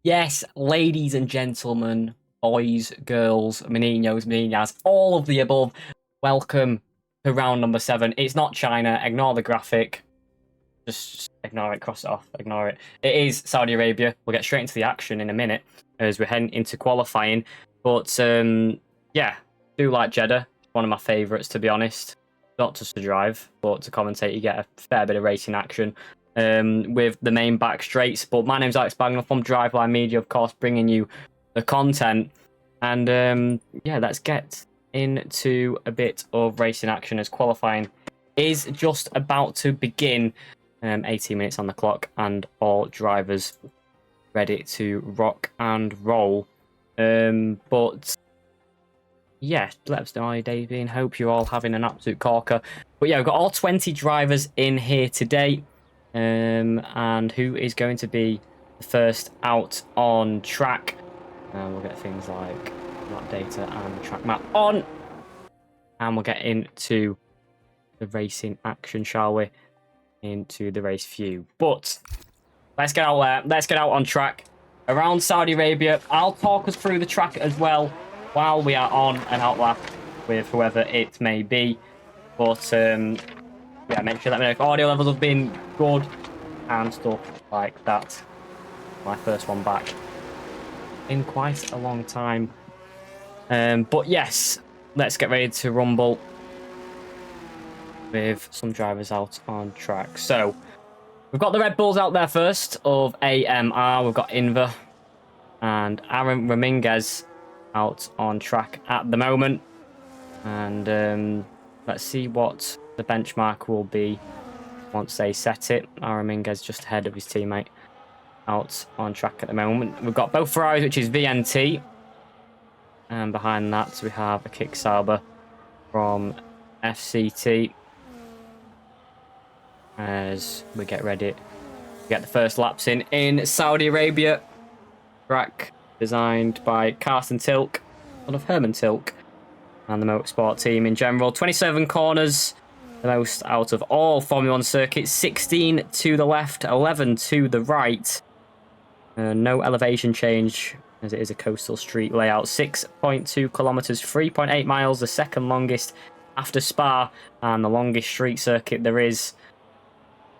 Yes, ladies and gentlemen, boys, girls, meninos, meninas, all of the above, welcome to round number 7. It's not China, ignore the graphic. Just ignore it, cross it off, ignore it. It is Saudi Arabia. We'll get straight into the action in a minute as we're heading into qualifying. But yeah, do like Jeddah. One of my favourites, to be honest. Not just to drive, but to commentate. You get a fair bit of racing action with the main back straights. But my name's Alex Bagnall from Driveline Media, of course, bringing you the content. And yeah, let's get into a bit of racing action as qualifying is just about to begin. 18 minutes on the clock and all drivers ready to rock and roll. But yeah, let us know how your day's been. Hope you're all having an absolute corker. But yeah, we've got all 20 drivers in here today. And who is going to be the first out on track? We'll get things like lap data and track map on. And we'll get into the racing action, shall we? Into the race view. But let's get out there. Let's get out on track around Saudi Arabia. I'll talk us through the track as well while we are on an outlap with whoever it may be. But yeah, make sure let me know if audio levels have been good and stuff like that. My first one back in quite a long time. But yes, let's get ready to rumble with some drivers out on track. So we've got the Red Bulls out there first of AMR. We've got Inver and Aaron Ramirez out on track at the moment. And let's see what the benchmark will be once they set it. Aaron Ramirez just ahead of his teammate out on track at the moment. We've got both Ferraris, which is VNT. And behind that, we have a Kick Sauber from FCT. As we get ready to get the first laps in Saudi Arabia. Track designed by Carsten Tilk, son of Herman Tilk, and the motorsport team in general. 27 corners, the most out of all Formula 1 circuits. 16 to the left, 11 to the right. No elevation change, as it is a coastal street layout. 6.2 kilometers, 3.8 miles, the second longest after Spa, and the longest street circuit there is.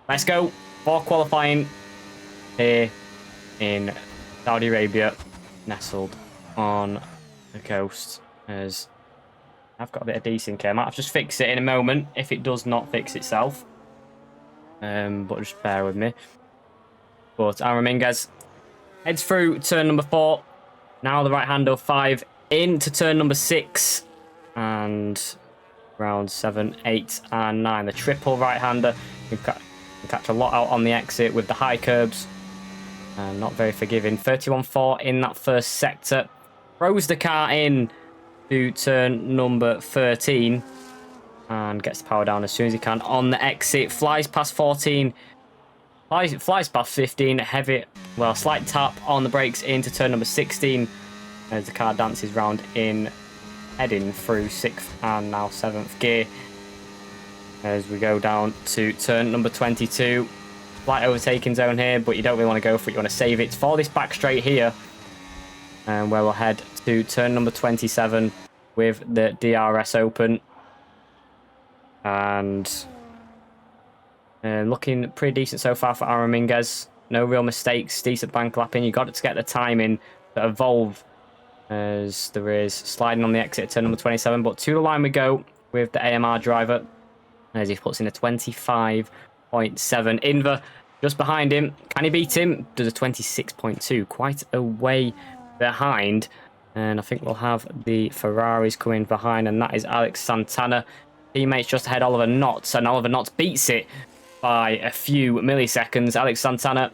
Let's go for qualifying here in Saudi Arabia, nestled on the coast. As I've got a bit of decent care. I might have to just fix it in a moment if it does not fix itself. But just bear with me. But Aaron Ramirez heads through turn number 4. Now the right hand of 5 into turn number 6. And round 7, 8, and 9. The triple right-hander. We've got catch a lot out on the exit with the high curbs. And not very forgiving. 31.4 in that first sector. Throws the car in to turn number 13. And gets the power down as soon as he can on the exit. Flies past 14. Flies past 15. Heavy, well, slight tap on the brakes into turn number 16. As the car dances round in, heading through 6th and now 7th gear. As we go down to turn number 22. Slight overtaking zone here, but you don't really want to go for it. You want to save it for this back straight here. And where we'll head to turn number 27 with the DRS open. And looking pretty decent so far for Aaron Ramirez. No real mistakes. Decent bank lapping. You got to get the time in to evolve. As there is sliding on the exit at turn number 27. But to the line we go with the AMR driver. As he puts in a 25.7. Inver just behind him. Can he beat him? Does a 26.2. Quite a way behind. And I think we'll have the Ferraris coming behind. And that is Alex Santana. Teammates just ahead Oliver Knotts. And Oliver Knotts beats it by a few milliseconds. Alex Santana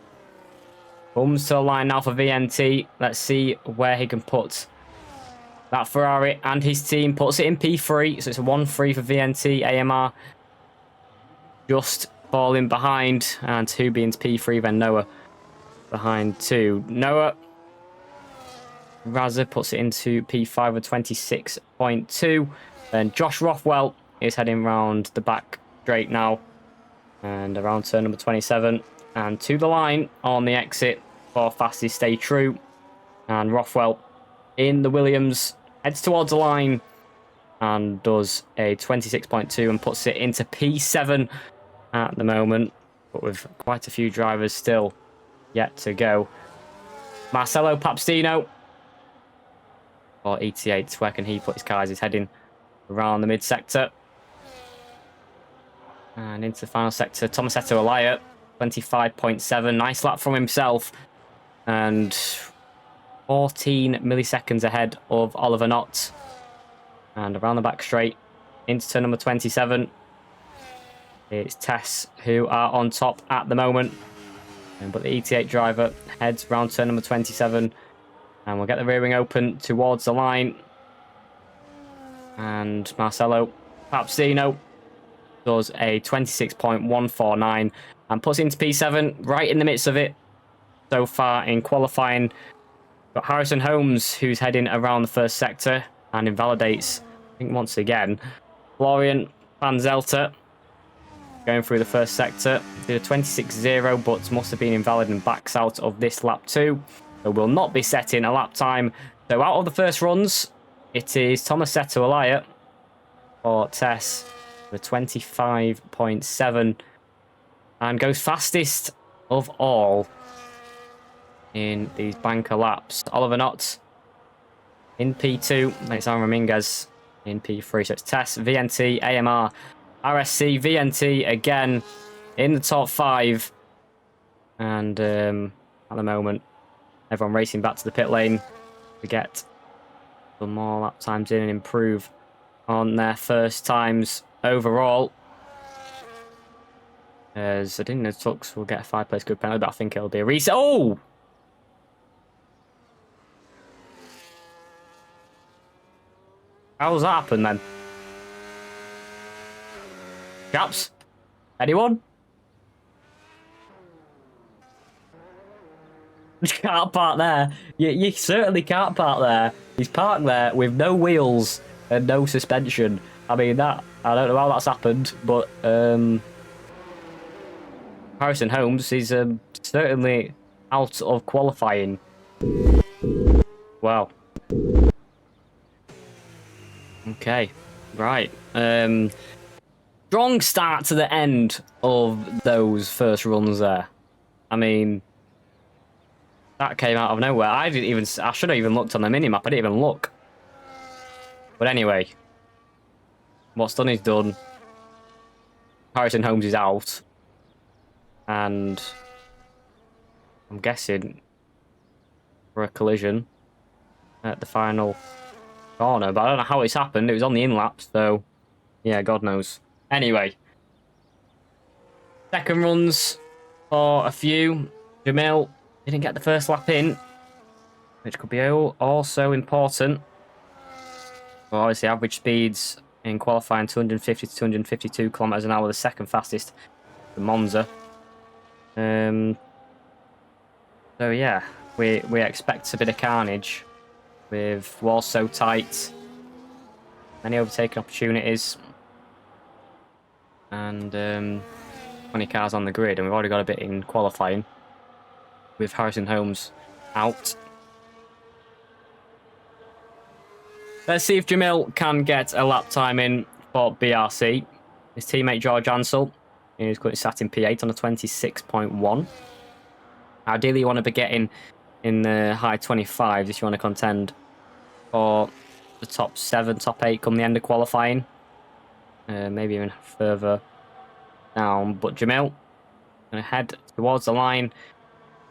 comes to the line now for VNT. Let's see where he can put that Ferrari. And his team puts it in P3. So it's a 1-3 for VNT. AMR just falling behind, and 2 being P3, then Noah behind 2. Noah Raza puts it into P5 with 26.2. Then Josh Rothwell is heading round the back straight now, and around turn number 27, and to the line on the exit for fastest stay true. And Rothwell in the Williams heads towards the line and does a 26.2 and puts it into P7 at the moment, but with quite a few drivers still yet to go. Marcelo Papstino or ET8, where can he put his cars? He's heading around the mid-sector. And into the final sector, Tomasetto Alaya, 25.7. Nice lap from himself. And 14 milliseconds ahead of Oliver Knott. And around the back straight into turn number 27. It's Tess who are on top at the moment. But the ET8 driver heads round turn number 27. And we'll get the rear wing open towards the line. And Marcelo Papstino does a 26.149 and puts into P7 right in the midst of it so far in qualifying. Got Harrison Holmes, who's heading around the first sector and invalidates, I think once again, Florian Van Zelter going through the first sector. Did a 26.0, but must have been invalid and backs out of this lap too. So will not be setting a lap time. So out of the first runs, it is Tomasetto Alaya for Tess, the 25.7, and goes fastest of all in these banker laps. Oliver Knott in P2, and it's Aaron Raminguez in P3. So it's Tess, VNT, AMR, RSC, VNT again in the top 5. And at the moment, everyone racing back to the pit lane to get some more lap times in and improve on their first times overall. As I didn't know Tux will get a 5-place grid penalty, but I think it'll be a reset. Oh! How's that happen then? Chaps? Anyone? You can't park there. You certainly can't park there. He's parked there with no wheels and no suspension. I mean, I don't know how that's happened, but Harrison Holmes is certainly out of qualifying. Wow. Okay, right. Strong start to the end of those first runs there. I mean, that came out of nowhere. I should have even looked on the minimap. I didn't even look. But anyway, what's done is done. Harrison Holmes is out. And I'm guessing for a collision at the final corner. But I don't know how it's happened. It was on the in-lap, so yeah, God knows. Anyway, second runs for a few. Jamil didn't get the first lap in, which could be also important. Well, obviously, average speeds in qualifying 250 to 252 kilometers an hour, the second fastest for Monza. So yeah, we expect a bit of carnage with walls so tight, many overtaking opportunities, and 20 cars on the grid, and we've already got a bit in qualifying with Harrison Holmes out. Let's see if Jamil can get a lap time in for BRC. His teammate George Ansell is currently sat in P8 on a 26.1. Ideally, you want to be getting in the high 25s if you want to contend for the top 7, top 8 come the end of qualifying. Maybe even further down. But Jamil going to head towards the line.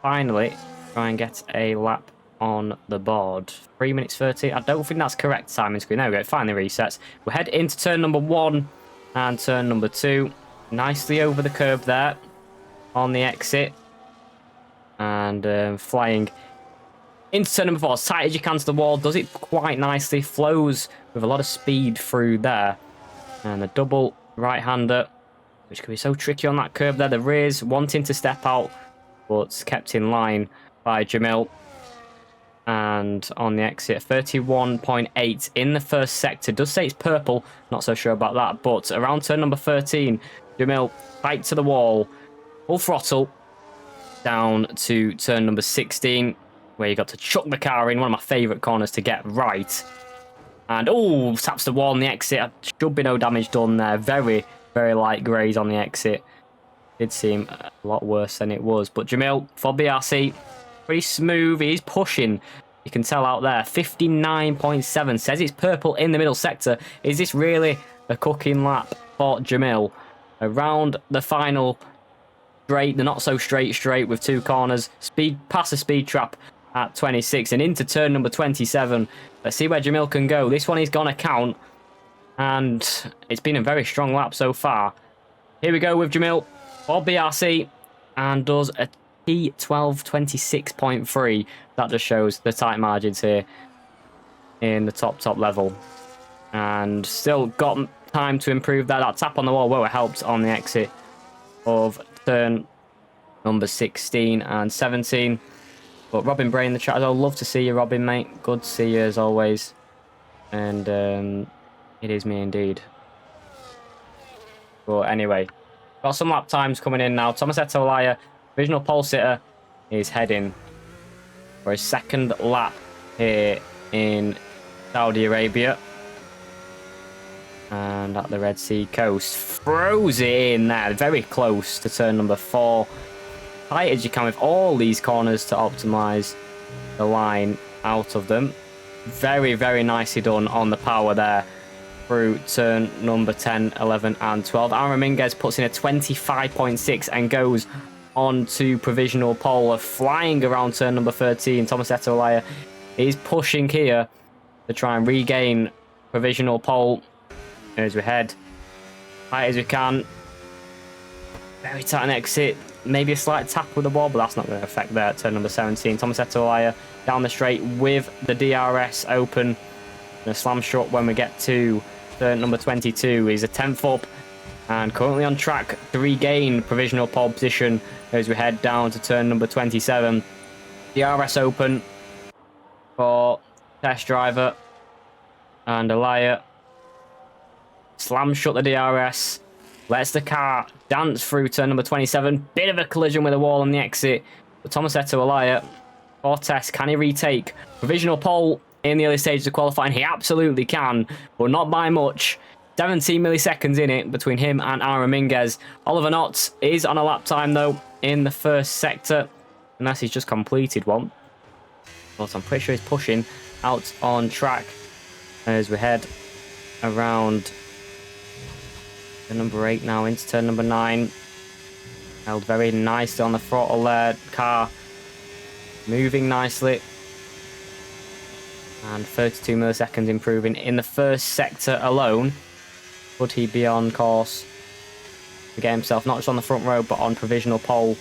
Finally, try and get a lap on the board. 3 minutes 30. I don't think that's correct timing screen. There we go. Finally resets. We'll head into turn number 1 and turn number 2. Nicely over the curb there on the exit. And flying into turn number 4. As tight as you can to the wall. Does it quite nicely. Flows with a lot of speed through there. And a double right-hander, which can be so tricky on that curb there. The rears wanting to step out, but kept in line by Jamil. And on the exit, 31.8 in the first sector. Does say it's purple, not so sure about that. But around turn number 13, Jamil tight to the wall, full throttle, down to turn number 16. where you got to chuck the car in, one of my favourite corners to get right. And, oh, taps the wall on the exit. Should be no damage done there. Very, very light graze on the exit. Did seem a lot worse than it was. But Jamil, for BRC, pretty smooth. He's pushing. You can tell out there. 59.7. Says it's purple in the middle sector. Is this really a cooking lap for Jamil? Around the final straight, the not so straight with 2 corners. Speed past the speed trap at 26 and into turn number 27. Let's see where Jamil can go. This one is going to count. And it's been a very strong lap so far. Here we go with Jamil for BRC. And does a T12.26.3. That just shows the tight margins here in the top level. And still got time to improve that. That tap on the wall, well, it helped on the exit of turn number 16 and 17. But Robin Bray in the chat, I'd love to see you, Robin, mate. Good to see you as always. And it is me indeed. But anyway, got some lap times coming in now. Thomas Etolaya, provisional pole sitter, is heading for his second lap here in Saudi Arabia. And at the Red Sea coast. Throws it in there. Very close to turn number 4. Tight as you can with all these corners to optimise the line out of them. Very, very nicely done on the power there through turn number 10, 11 and 12. Aaron Minguez puts in a 25.6 and goes on to provisional pole. Flying around turn number 13. Thomas Etolaya is pushing here to try and regain provisional pole. As we head tight as we can. Very tight on exit. Maybe a slight tap with the wall, but that's not going to affect there at turn number 17. Thomas Etolaya down the straight with the DRS open. And a slam shot when we get to turn number 22. He's a 10th up and currently on track to regain provisional pole position as we head down to turn number 27. DRS open for test driver and Alaya. Slam shut the DRS. Lets the car dance through turn number 27. Bit of a collision with the wall on the exit. But Thomas Etolaya for test. Can he retake provisional pole in the early stages of qualifying? He absolutely can, but not by much. 17 milliseconds in it between him and Aaron Minguez. Oliver Knott is on a lap time, though, in the first sector. Unless he's just completed one. But I'm pretty sure he's pushing out on track as we head around turn number 8 now into turn number 9. Held very nicely on the throttle there. Car moving nicely. And 32 milliseconds improving in the first sector alone. Could he be on course to get himself not just on the front row but on provisional pole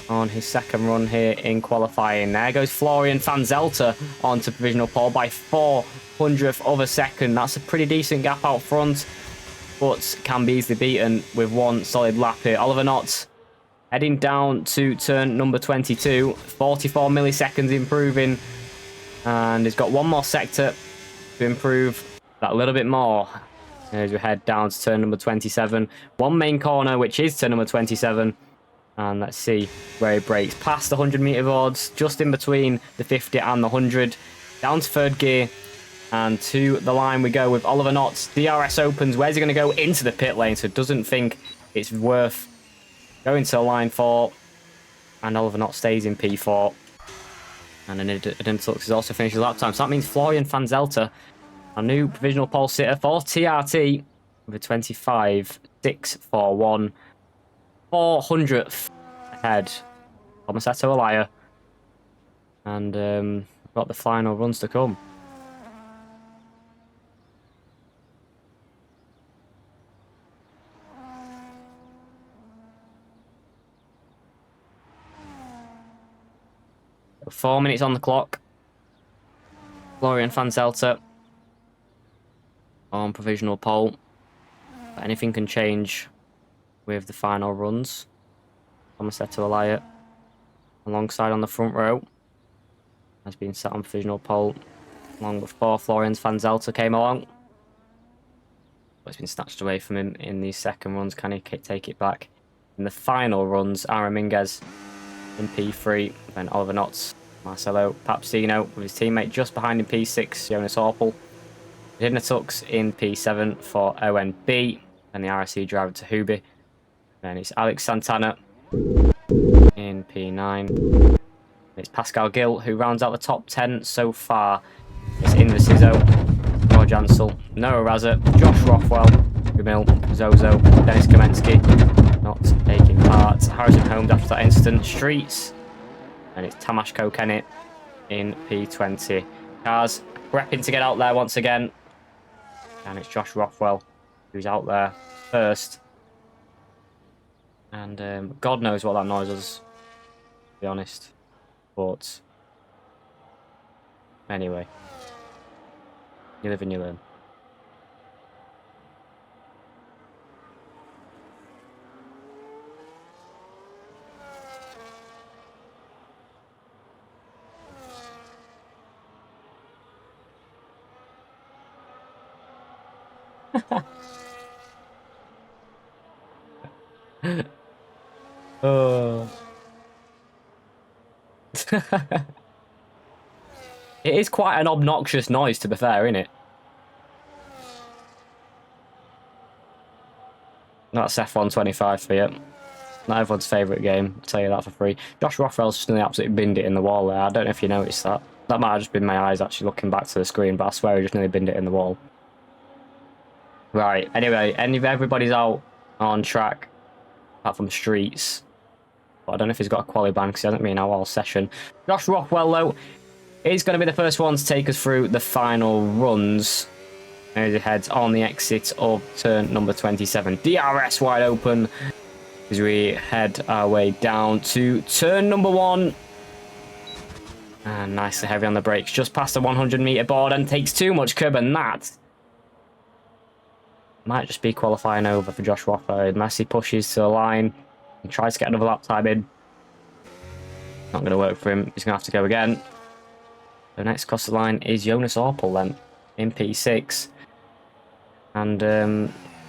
on his second run here in qualifying? There goes Florian van Zelter onto provisional pole by 400th of a second. That's a pretty decent gap out front, but can be easily beaten with one solid lap here. Oliver Knott heading down to turn number 22. 44 milliseconds improving. And he's got one more sector to improve that a little bit more as we head down to turn number 27. One main corner, which is turn number 27. And let's see where he breaks. Past the 100 metre boards, just in between the 50 and the 100. Down to third gear. And to the line we go with Oliver Knott. DRS opens. Where's he going to go? Into the pit lane. So doesn't think it's worth going to line 4. And Oliver Knott stays in P4. And Adintux is also finished his lap time. So that means Florian van Zelter, our new provisional pole sitter for TRT, with a 25.641. 400th ahead. Thomas Etolaya. And we've got the final runs to come. So 4 minutes on the clock. Florian van Zelter on provisional pole. But anything can change with the final runs. Thomas Etolaya alongside on the front row has been sat on provisional pole long before Florian van Zelter came along. But it's been snatched away from him in these second runs. Can he take it back? In the final runs, Aaron Minguez in P3, then Oliver Knott Marcelo Papsino with his teammate just behind in P6, Jonas Orpel. Dinatux in P7 for ONB, and the RSC driver to Hubi. Then it's Alex Santana in P9. It's Pascal Gill who rounds out the top 10 so far. It's Invisizo, George Ansel, Noah Raza, Josh Rothwell, Gamil, Zozo, Dennis Kamensky not taking part. Harrison Holmes after that incident. Streets. And it's Tamash Kokenit in P20. Cars prepping to get out there once again. And it's Josh Rothwell who's out there first. And God knows what that noise was, to be honest. But anyway, you live and you learn. Oh. It is quite an obnoxious noise, to be fair, isn't it? That's F125 for you. Not everyone's favourite game, I'll tell you that for free. Josh Rothwell's just nearly absolutely binned it in the wall there. I don't know if you noticed that. That might have just been my eyes actually looking back to the screen, but I swear he just nearly binned it in the wall. Right, anyway, everybody's out on track, apart from Streets. But I don't know if he's got a quali ban because he hasn't been out all session. Josh Rothwell, though, is going to be the first one to take us through the final runs. As he heads on the exit of turn number 27. DRS wide open as we head our way down to turn number 1. And nicely heavy on the brakes, just past the 100-meter board, and takes too much curb, and that might just be qualifying over for Josh Rothwell. Messi pushes to the line and tries to get another lap time in. Not going to work for him. He's going to have to go again. The next across the line is Jonas Orpel then in P6. And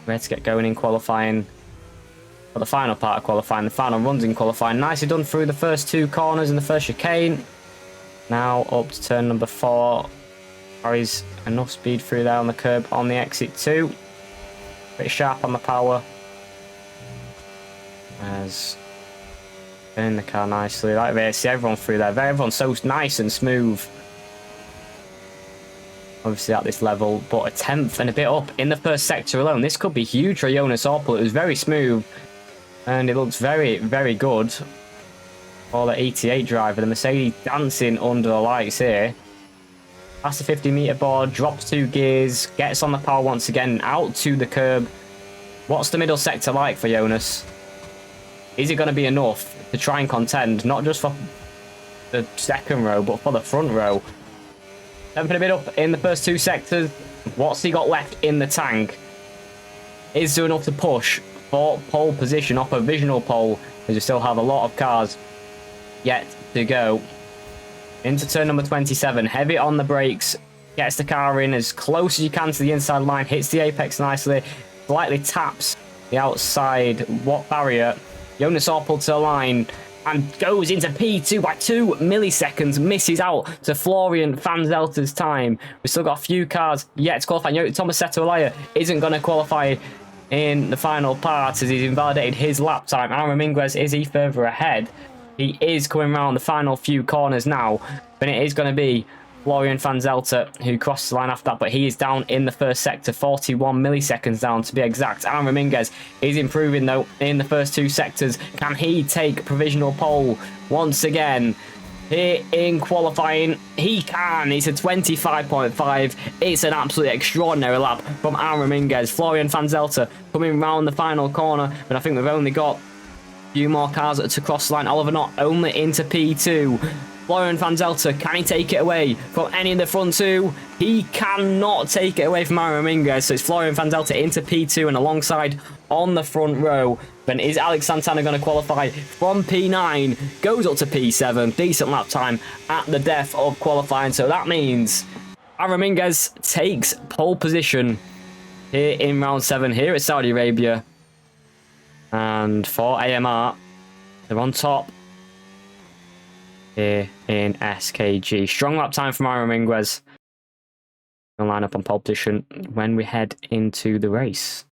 ready to get going in qualifying. For the final part of qualifying, the final runs in qualifying. Nicely done through the first 2 corners in the first chicane. Now up to turn number 4. Carries enough speed through there on the curb on the exit 2. Pretty sharp on the power. As in the car nicely. Like they see everyone through there. Everyone's so nice and smooth. Obviously at this level, but a 10th and a bit up in the first sector alone. This could be huge for Jonas Orpel. It was very smooth and it looks very, very good for the 88 driver. The Mercedes dancing under the lights here. Past the 50-meter board, drops 2 gears, gets on the power once again, out to the curb. What's the middle sector like for Jonas? Is it going to be enough to try and contend, not just for the second row, but for the front row? 7th and a bit up in the first 2 sectors. What's he got left in the tank? Is there enough to push for pole position, off a provisional pole, because we still have a lot of cars yet to go. Into turn number 27, heavy on the brakes, gets the car in as close as you can to the inside line, hits the apex nicely, slightly taps the outside barrier. Jonas Orpel to the line and goes into P2 by 2 milliseconds, misses out to Florian Van Zelter's time. We've still got a few cars yet to qualify. Thomas Setualaya isn't going to qualify in the final part as he's invalidated his lap time. Aaron Minguez, is he further ahead? He is coming around the final few corners now, but it is going to be Florian Van Zelter who crosses the line after that, but he is down in the first sector, 41 milliseconds down to be exact. Aaron Ramirez is improving though in the first 2 sectors. Can he take provisional pole once again? Here in qualifying, he can. It's a 25.5. It's an absolutely extraordinary lap from Aaron Ramirez. Florian Van Zelter coming round the final corner, but I think we've only got a few more cars to cross the line. Oliver Knott only into P2. Florian Van Zelter, can he take it away from any of the front 2? He cannot take it away from Aaron Ramirez. So it's Florian Van Zelter into P2 and alongside on the front row. Then is Alex Santana going to qualify from P9? Goes up to P7. Decent lap time at the death of qualifying. So that means Aaron Ramirez takes pole position here in round 7 here at Saudi Arabia. And for AMR, they're on top. here in SKG. Strong lap time from Aaron Minguez. Gonna line up on pole position when we head into the race.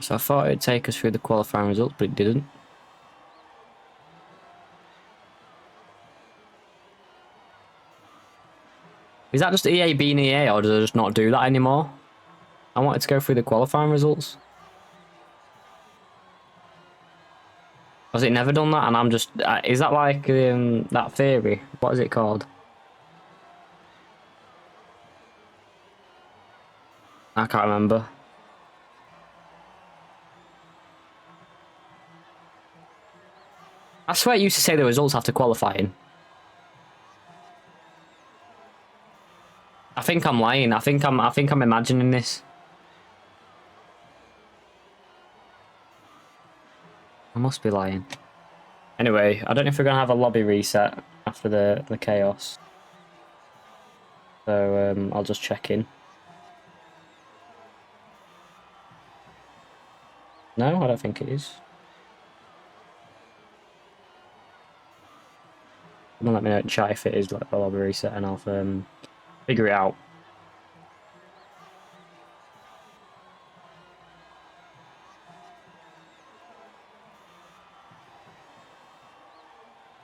So I thought it'd take us through the qualifying results, but it didn't. Is that just EA being EA, or does it just not do that anymore? I wanted to go through the qualifying results. Has it never done that? And I'm just... is that like that theory? What is it called? I can't remember. I swear it used to say the results after qualifying. I think I'm lying. I think I'm imagining this. I must be lying. Anyway, I don't know if we're gonna have a lobby reset after the chaos. So I'll just check in. No, I don't think it is. Let me know in chat if it is like a lobby reset, and I'll figure it out.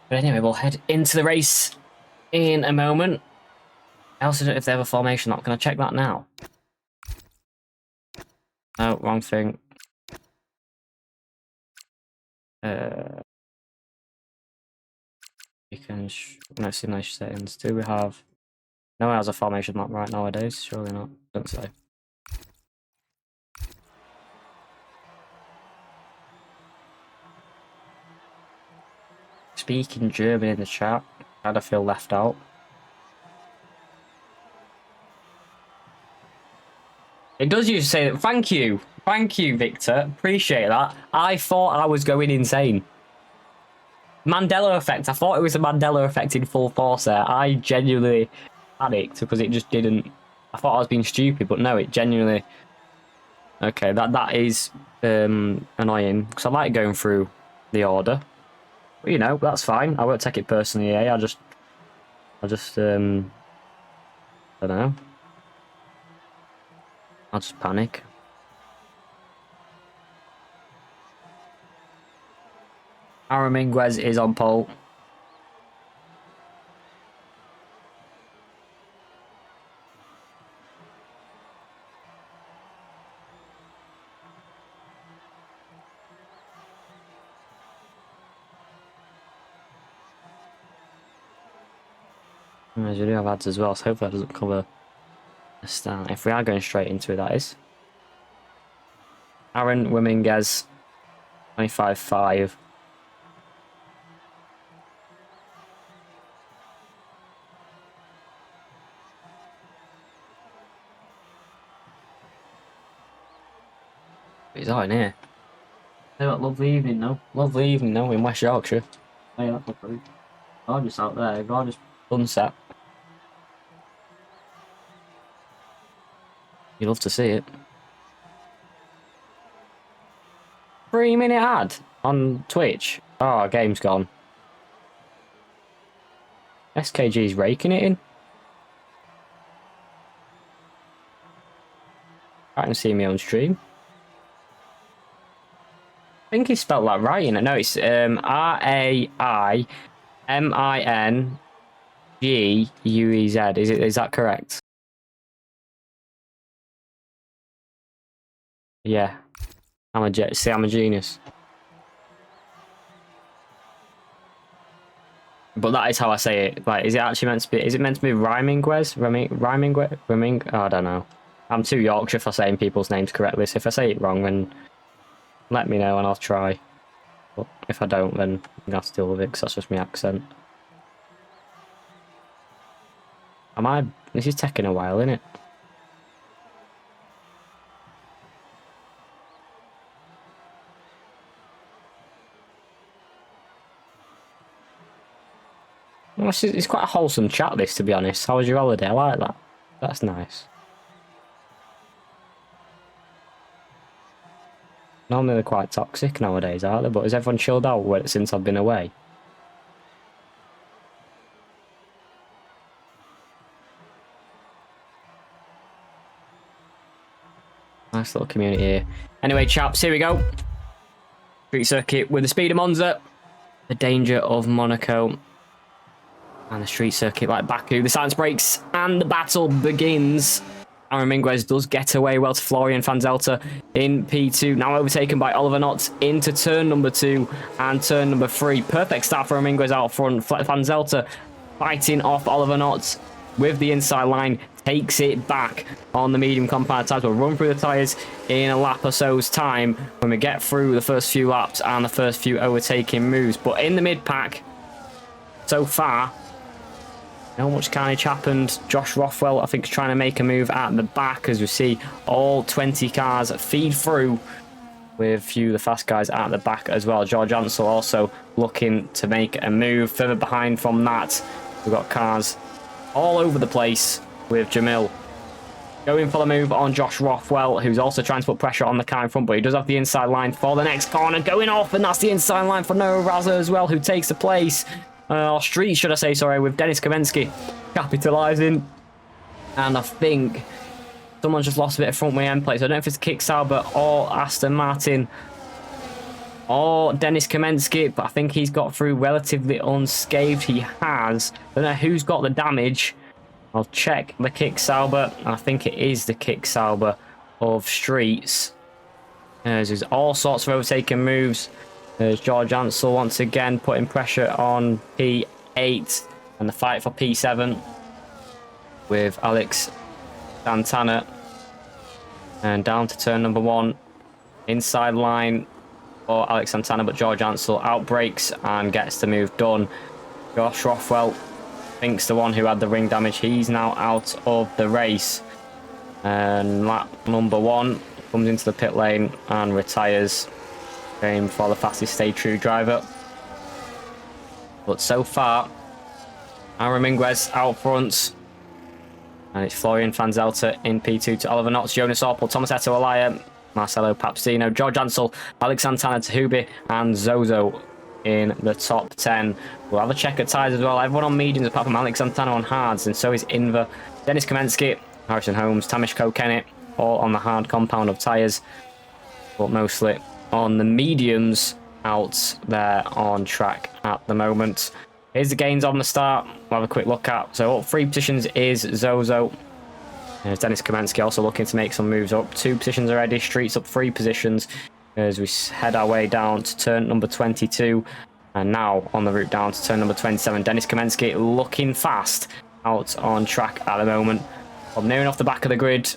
But anyway, we'll head into the race in a moment. I also don't know if they have a formation lock. Can I check that now? No, wrong thing. You can no simulation settings. Do we have? No one has a formation lock right nowadays. Surely not. Don't say. Speaking German in the chat. Kind of feel left out. It does usually say that. Thank you, Victor. Appreciate that. I thought I was going insane. Mandela effect. I thought it was a Mandela effect in full force there. I genuinely panicked because it just didn't. I thought I was being stupid, but no, it genuinely. Okay, that is annoying because I like going through the order. But, you know, that's fine. I won't take it personally. I just don't know. I'll just panic. Aaron Minguez is on pole. As we do have ads as well, so hopefully that doesn't cover the start. If we are going straight into it, that is. Aaron Dominguez, 25.5. He's out in here. Hey, what lovely evening, though. Lovely evening, though, in West Yorkshire. Hey, that's lovely. Gorgeous out there, gorgeous sunset. You love to see it. 3-minute ad on Twitch. Oh, game's gone. SKG's raking it in. I can see me on stream. I think he spelled that right, you know. No, it's RAIMINGUEZ. Is that correct? Yeah. I'm a genius. But that is how I say it. Like, is it actually meant to be? Is it meant to be Rhymingwes? Rhyming? Oh, I don't know. I'm too Yorkshire for saying people's names correctly. So if I say it wrong, then let me know and I'll try. But if I don't, then I'm gonna have to deal with it because that's just my accent. Am I? This is taking a while, isn't it? Well, it's quite a wholesome chat, this, to be honest. How was your holiday? I like that. That's nice. Normally they're quite toxic nowadays, aren't they? But has everyone chilled out since I've been away? Nice little community here. Anyway, chaps, here we go. Street circuit with the speed of Monza. The danger of Monaco. And the street circuit like Baku. The silence breaks and the battle begins. Araminguez does get away well to Florian van Zelter in P2. Now overtaken by Oliver Knott into turn number 2 and turn number 3. Perfect start for Araminguez out front. Van Zelter fighting off Oliver Knott with the inside line. Takes it back on the medium compound tyres. We'll run through the tyres in a lap or so's time when we get through the first few laps and the first few overtaking moves. But in the mid-pack, so far, not much carnage happened. Josh Rothwell, I think, is trying to make a move at the back as we see all 20 cars feed through with a few of the fast guys at the back as well. George Ansel also looking to make a move. Further behind from that, we've got cars all over the place with Jamil going for the move on Josh Rothwell, who's also trying to put pressure on the car in front, but he does have the inside line for the next corner going off, and that's the inside line for Noah Raza as well, who takes the place. Or street, should I say, sorry, with Dennis Kamensky capitalising. And I think someone just lost a bit of front wing end plate. So I don't know if it's Kick Sauber or Aston Martin or Dennis Kamensky, but I think he's got through relatively unscathed. He has. I don't know who's got the damage. I'll check the Kick Sauber. I think it is the Kick Sauber of streets. There's all sorts of overtaking moves. There's George Ansel once again putting pressure on P8 and the fight for P7 with Alex Santana. And down to turn number 1. Inside line for Alex Santana, but George Ansel outbreaks and gets the move done. Josh Rothwell thinks the one who had the ring damage. He's now out of the race. And lap number 1 comes into the pit lane and retires. Game for the fastest stay true driver. But so far, Araminguez out front. And it's Florian van Zelter in P2 to Oliver Knott, Jonas Orpel, Thomas Eto Alaya, Marcelo Papstino, George Ansel, Alex Santana, Tahubi, and Zozo in the top 10. We'll have a check at tyres as well. Everyone on mediums apart from Alex Santana on hards, and so is Inver, Dennis Kamensky, Harrison Holmes, Tamish Kokennett, all on the hard compound of tyres. But mostly on the mediums out there on track at the moment. Here's the gains on the start. We'll have a quick look at. So up 3 positions is Zozo. There's Dennis Kamensky also looking to make some moves up. 2 positions already. Streets up 3 positions as we head our way down to turn number 22. And now on the route down to turn number 27. Dennis Kamensky looking fast out on track at the moment. I'm nearing off the back of the grid.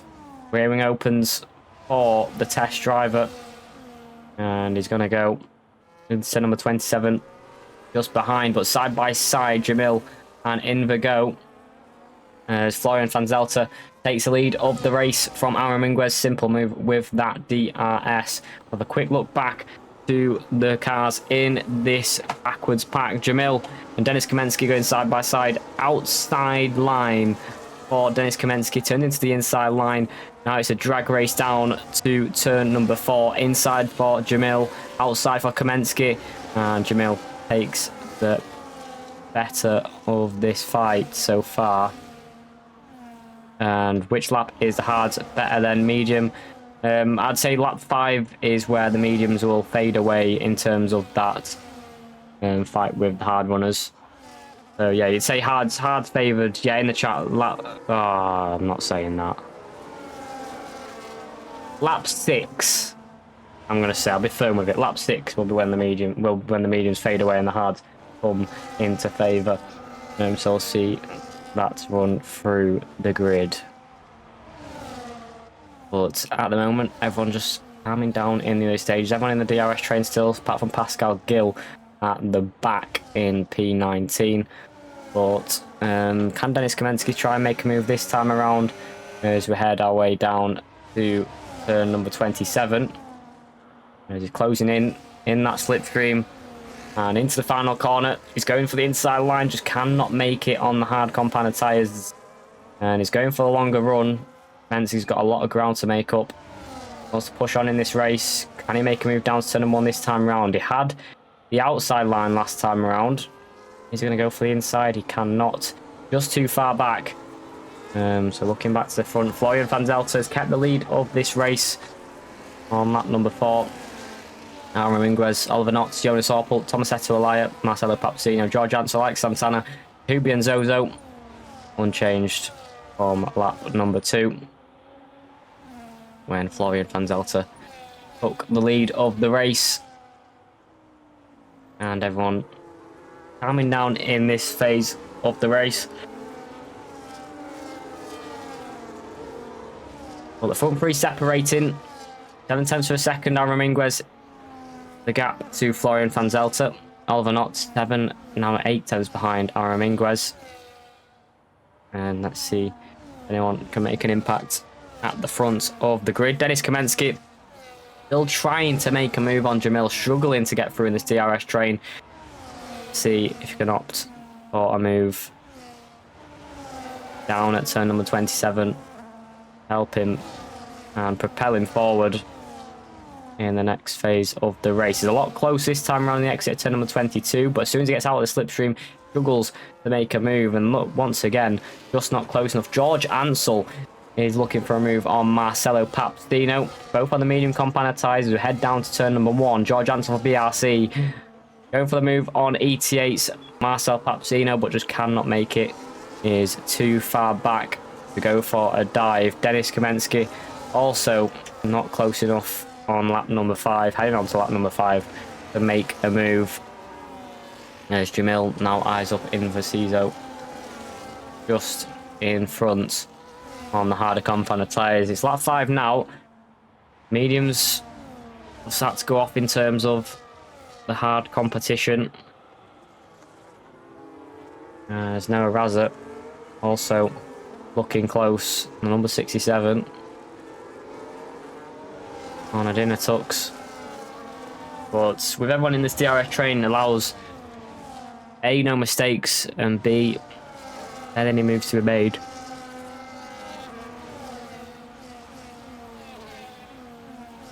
Rearing opens for the test driver. And he's going to go into number 27, just behind, but side by side, Jamil and Inver as Florian van Zelter takes the lead of the race from Araminguez. Simple move with that DRS. Have a quick look back to the cars in this backwards pack. Jamil and Dennis Kamensky going side by side. Outside line for Dennis Kamensky, turned into the inside line. Now it's a drag race down to turn number 4. Inside for Jamil, outside for Kamensky. And Jamil takes the better of this fight so far. And which lap is the hards better than medium? I'd say lap 5 is where the mediums will fade away in terms of that fight with the hard runners. So yeah, you'd say hards favoured. Yeah, in the chat. I'm not saying that. Lap 6, I'm gonna say, I'll be firm with it. Lap 6 will be when the mediums fade away and the hards come into favour. So we'll see that run through the grid. But at the moment, everyone just calming down in the early stages. Everyone in the DRS train still, apart from Pascal Gill at the back in P19. But can Dennis Kamensky try and make a move this time around as we head our way down to turn number 27? As he's closing in that slipstream and into the final corner. He's going for the inside line, just cannot make it on the hard compounded tyres. And he's going for a longer run. Kamensky's got a lot of ground to make up. Wants to push on in this race. Can he make a move down to turn number 1 this time around? He had the outside line last time around. He's going to go for the inside. He cannot. Just too far back. So looking back to the front, Florian Van Zelter has kept the lead of this race on lap number 4. Aaron Minguez, Oliver Knotts, Jonas Orpel, Thomas Etualaya, Marcelo Papsino, George Ansel, Alex Santana, Hubi and Zozo. Unchanged from lap number 2. When Florian Van Zelter took the lead of the race. And everyone calming down in this phase of the race. Well, the front three separating. 7 tenths of a second, Aaron Minguez. The gap to Florian Van Zelter. Oliver Knotts, 7, now 8 tenths behind Aaron Minguez. And let's see if anyone can make an impact at the front of the grid. Dennis Kamensky still trying to make a move on Jamil, struggling to get through in this DRS train. See if you can opt for a move down at turn number 27. Help him and propel him forward in the next phase of the race. He's a lot closer this time around the exit at turn number 22, but as soon as he gets out of the slipstream, struggles to make a move. And look, once again, just not close enough. George Ansel is looking for a move on Marcelo Papstino. Both on the medium compounded tyres as we head down to turn number 1. George Ansel for BRC. Going for the move on ET8's Marcel Papstino, but just cannot make it. Is too far back to go for a dive. Dennis Kamensky also not close enough on lap number 5, heading on to lap number 5 to make a move. There's Jamil, now eyes up in Vasizo, just in front on the harder compounded tyres. It's lap 5 now. Mediums have started to go off in terms of the hard competition. There's Noah Razza also looking close, number 67 on a dinner tux. But with everyone in this DRS train, allows A, no mistakes, and B, let any moves to be made.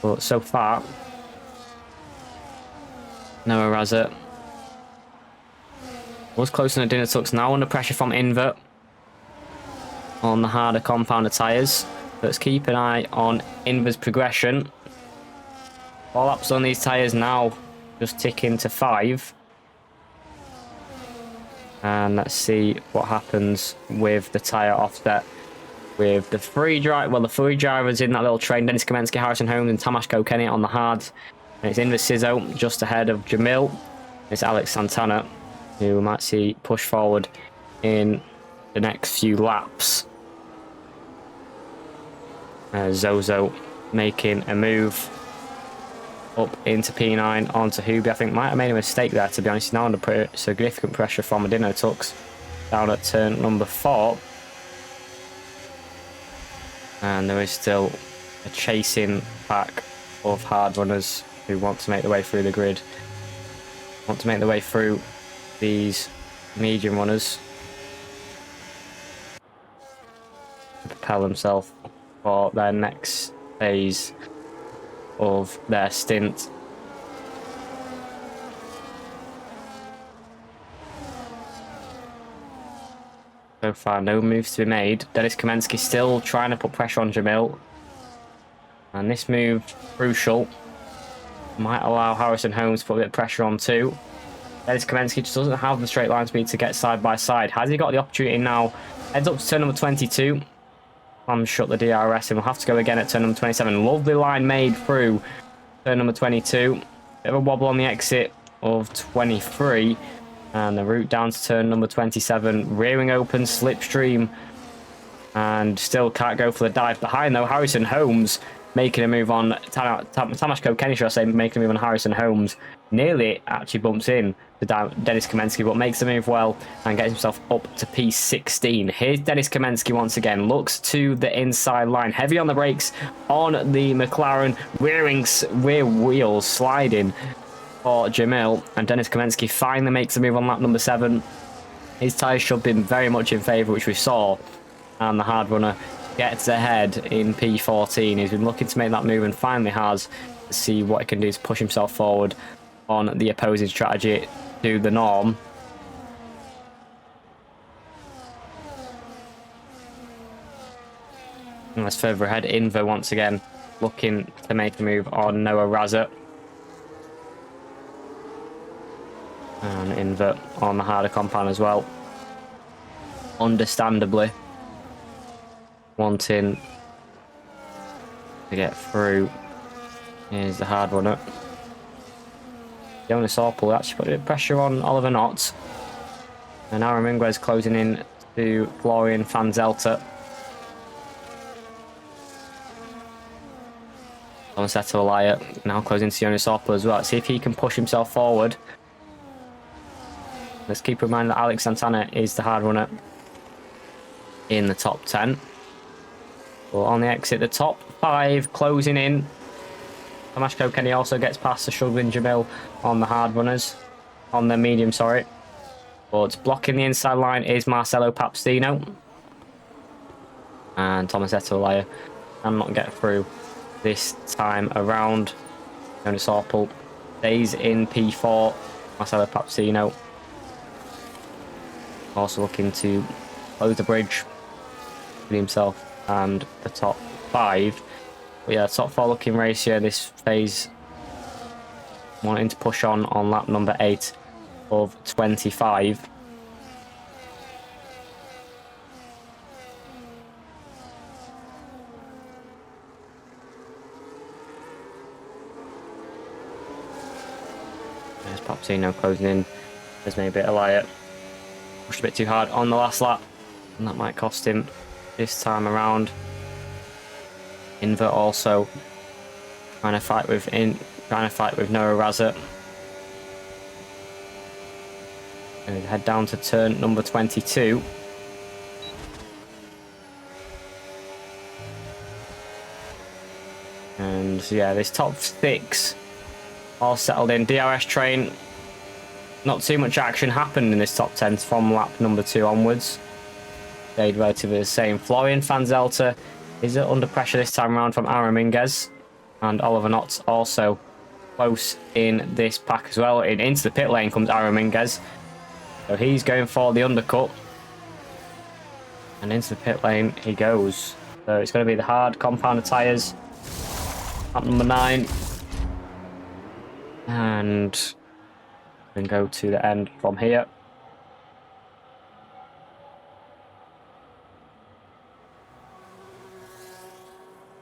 But so far, Noah Razza was close on a dinner tux, now under pressure from Invert on the harder compounded tyres. Let's keep an eye on Invert's progression. 4 laps on these tyres now, just ticking to 5. And let's see what happens with the tyre offset. With the three drivers in that little train, Dennis Kamensky, Harrison Holmes and Tamas Kokeni on the hards. And it's Invert Sizzo just ahead of Jamil. It's Alex Santana, who we might see push forward in the next few laps. Zozo making a move up into P9 onto Hubi. I think might have made a mistake there, to be honest. He's now under significant pressure from Adino Tux down at turn number 4. And there is still a chasing pack of hard runners who want to make their way through the grid. Want to make their way through these medium runners. Propel themselves for their next phase of their stint. So far, no moves to be made. Dennis Kamensky still trying to put pressure on Jamil. And this move, crucial, might allow Harrison Holmes to put a bit of pressure on too. Dennis Kamensky just doesn't have the straight line speed to get side by side. Has he got the opportunity now? Heads up to turn number 22. Shut the DRS and we'll have to go again at turn number 27. Lovely line made through turn number 22. Bit of a wobble on the exit of 23. And the route down to turn number 27, rearing open, slipstream, and still can't go for the dive. Behind though, Harrison Holmes making a move on Tamashko Kenny, should I say, making a move on Harrison Holmes. Nearly actually bumps in to Dennis Kamensky, but makes the move well and gets himself up to P16. Here's Dennis Kamensky once again, looks to the inside line, heavy on the brakes on the McLaren, rear wheels sliding for Jamil, and Dennis Kamensky finally makes the move on lap number 7. His tyres should have been very much in favour, which we saw, and the hard runner gets ahead in P14. He's been looking to make that move and finally has, to see what he can do to push himself forward on the opposing strategy to the norm. And that's further ahead, Inver once again looking to make a move on Noah Raza. And Inver on the harder compound as well. Understandably wanting to get through. Here's the hard runner. Jonas Orpel actually put a bit of pressure on Oliver Knott. And Aaron Minguez closing in to Florian Fanzelter. Tomasetto Alaya now closing to Jonas Orpel as well. Let's see if he can push himself forward. Let's keep in mind that Alex Santana is the hard runner in the top 10. Well, on the exit, the top 5 closing in. Tomashko Kenny also gets past the struggling Jamil on the hard runners. On the medium, sorry. But blocking the inside line is Marcelo Papstino. And Tomasetto Alaya cannot get through this time around. Jonas Orpel stays in P4. Marcelo Papstino also looking to close the bridge with himself and the top 5. But yeah, top 4 looking race here this phase. Wanting to push on lap number 8 of 25. There's Papsino closing in. There's maybe a bit of light. Pushed a bit too hard on the last lap, and that might cost him this time around. Inver also trying to fight with Noah Raza. And head down to turn number 22. And yeah, this top 6 all settled in. DRS train, not too much action happened in this top 10 from lap number 2 onwards. Stayed relatively the same. Florian Fanzelter is under pressure this time around from Aaron Minguez. And Oliver Knott also close in this pack as well. Into the pit lane comes Aaron Minguez. So he's going for the undercut. And into the pit lane he goes. So it's going to be the hard compounded tyres. Lap number 9. And then go to the end from here.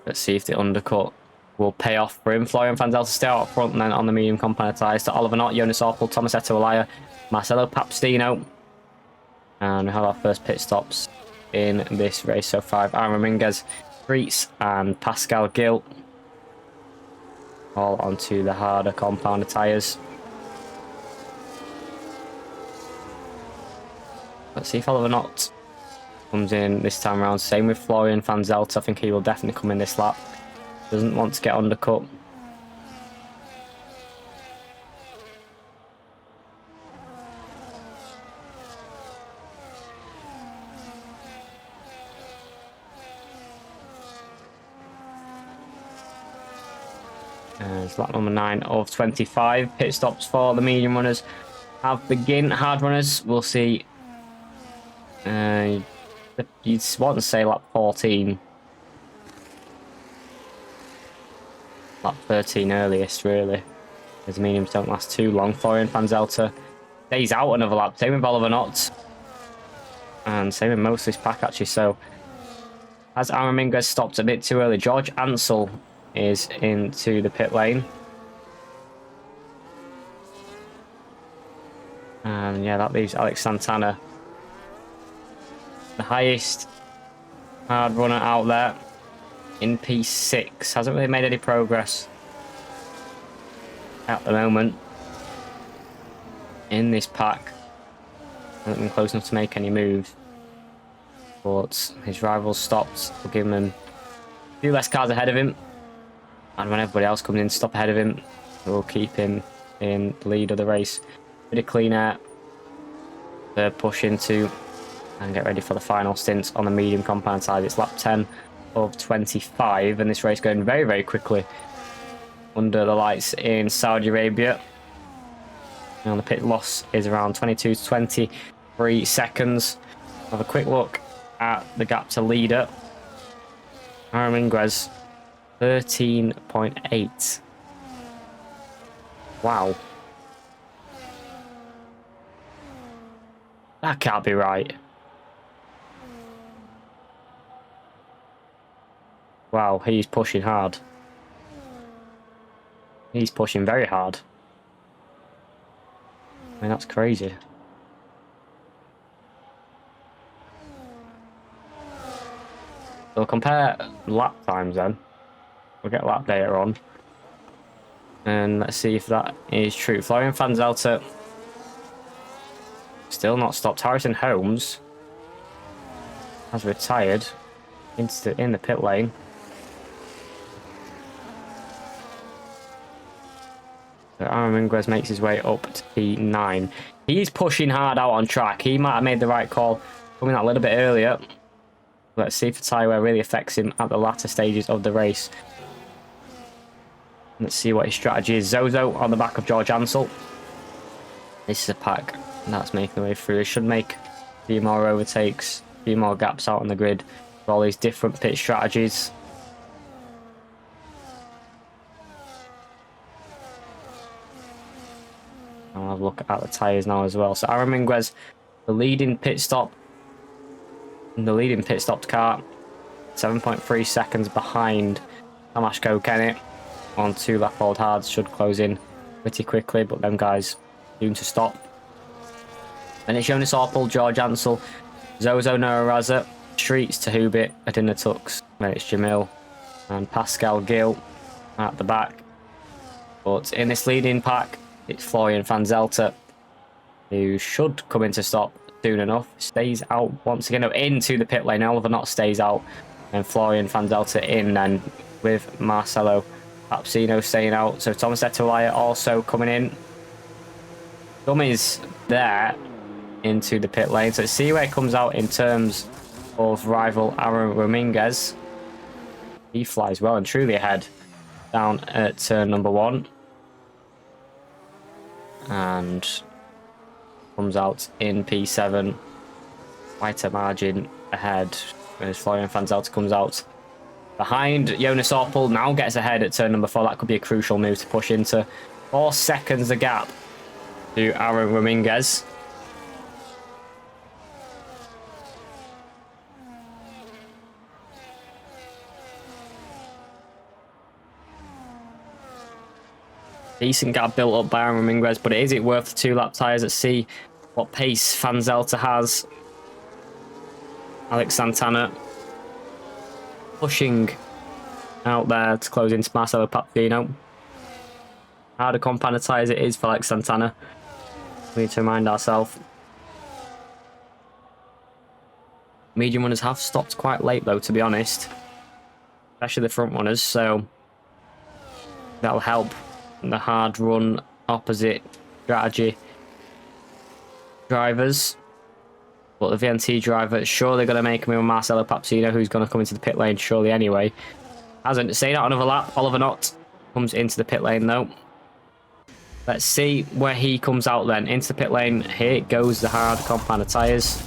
Let's see if the undercut will pay off for him. Florian Fanzel to stay out front, and then on the medium compound tyres to Oliver Knott, Jonas Orpel, Tomasetto Alaya, Marcelo Papstino. And we have our first pit stops in this race so far. Aaron Minguez, Freets and Pascal Gill. All onto the harder compound tyres. Let's see if Oliver Knott comes in this time around. Same with Florian Fanzelt. I think he will definitely come in this lap. Doesn't want to get undercut. It's lap number 9 of 25. Pit stops for the medium runners have begin. Hard runners, we'll see. You'd want to say lap 14. Lap 13 earliest, really. As mediums don't last too long. Florian Fanzelter stays out another lap. Same with Oliver Knott. And same with most of this pack, actually. So, as Aaron Minguez stopped a bit too early, George Ansell is into the pit lane. And yeah, that leaves Alex Santana, the highest hard runner out there, in P6. Hasn't really made any progress at the moment in this pack. Hasn't been close enough to make any moves. But his rivals stopped. We'll give him a few less cars ahead of him. And when everybody else comes in to stop ahead of him, we'll keep him in the lead of the race. Bit of clean air to push into and get ready for the final stint on the medium compound side. It's lap 10 of 25, and this race going very, very quickly under the lights in Saudi Arabia. And the pit loss is around 22 to 23 seconds. Have a quick look at the gap to leader. Aaron Mingres, 13.8. Wow. That can't be right. Wow, he's pushing hard. He's pushing very hard. I mean, that's crazy. We'll compare lap times then. We'll get lap data on. And let's see if that is true. Florian Fanzelter still not stopped. Harrison Holmes has retired in the pit lane. So Aaron Mingres makes his way up to P9. He's pushing hard out on track. He might have made the right call coming out a little bit earlier. Let's see if the tyre wear really affects him at the latter stages of the race. Let's see what his strategy is. Zozo on the back of George Ansell. This is a pack that's making the way through. It should make a few more overtakes, a few more gaps out on the grid for all these different pit strategies. I'll have a look at the tyres now as well. So Aaron Mingres, the leading pit stop. The leading pit stopped car, 7.3 seconds behind Tomasz Kokenic on 2 lap old hards. Should close in pretty quickly, but them guys soon to stop. Then it's Jonas Orpel, George Ansell, Zozo Noah Raza, Streets to Hubit, Adina Tux, then it's Jamil and Pascal Gill at the back. But in this leading pack, it's Florian Fanzelter, who should come into stop soon enough. Stays out once again. No, into the pit lane. Oliver Knott stays out, and Florian Fanzelter in, and with Marcelo Papsino staying out. So Thomas Etowaya also coming in. Dummy's there into the pit lane. So let's see where it comes out in terms of rival Aaron Ramirez. He flies well and truly ahead down at turn number 1. And comes out in P7. Quite a margin ahead as Florian Fanzelter comes out behind. Jonas Orpel now gets ahead at turn number 4. That could be a crucial move to push into. 4 seconds the gap to Aaron Ramirez. Decent gap built up by Aaron Ramirez, but is it worth the 2 lap tyres? Let's see what pace Fanzelter has. Alex Santana pushing out there to close into Marcelo Papino. Harder compound of tyres it is for Alex Santana. We need to remind ourselves. Medium runners have stopped quite late though, to be honest. Especially the front runners, so that'll help the hard run opposite strategy drivers. But the VNT driver, sure they're going to make him with Marcelo Papsino, who's going to come into the pit lane surely anyway. Hasn't stayed out another lap. Oliver Knott comes into the pit lane though. Let's see where he comes out then. Into the pit lane. Here goes the hard compound of tyres.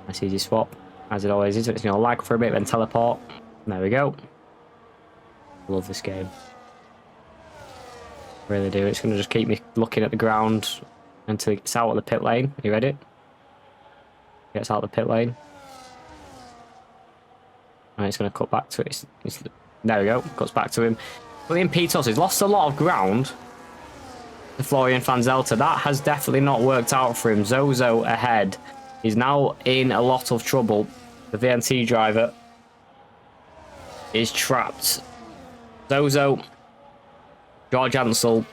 Nice easy swap, as it always is. It's going to lag for a bit, then teleport. There we go. Love this game. Really do. It's going to just keep me looking at the ground until it gets out of the pit lane. Are you ready? Gets out of the pit lane. And it's going to cut back to it. There we go. Cuts back to him. William Peters has lost a lot of ground. Florian van Zelter. That has definitely not worked out for him. Zozo ahead. He's now in a lot of trouble. The VNT driver is trapped. Zozo, George Ansel,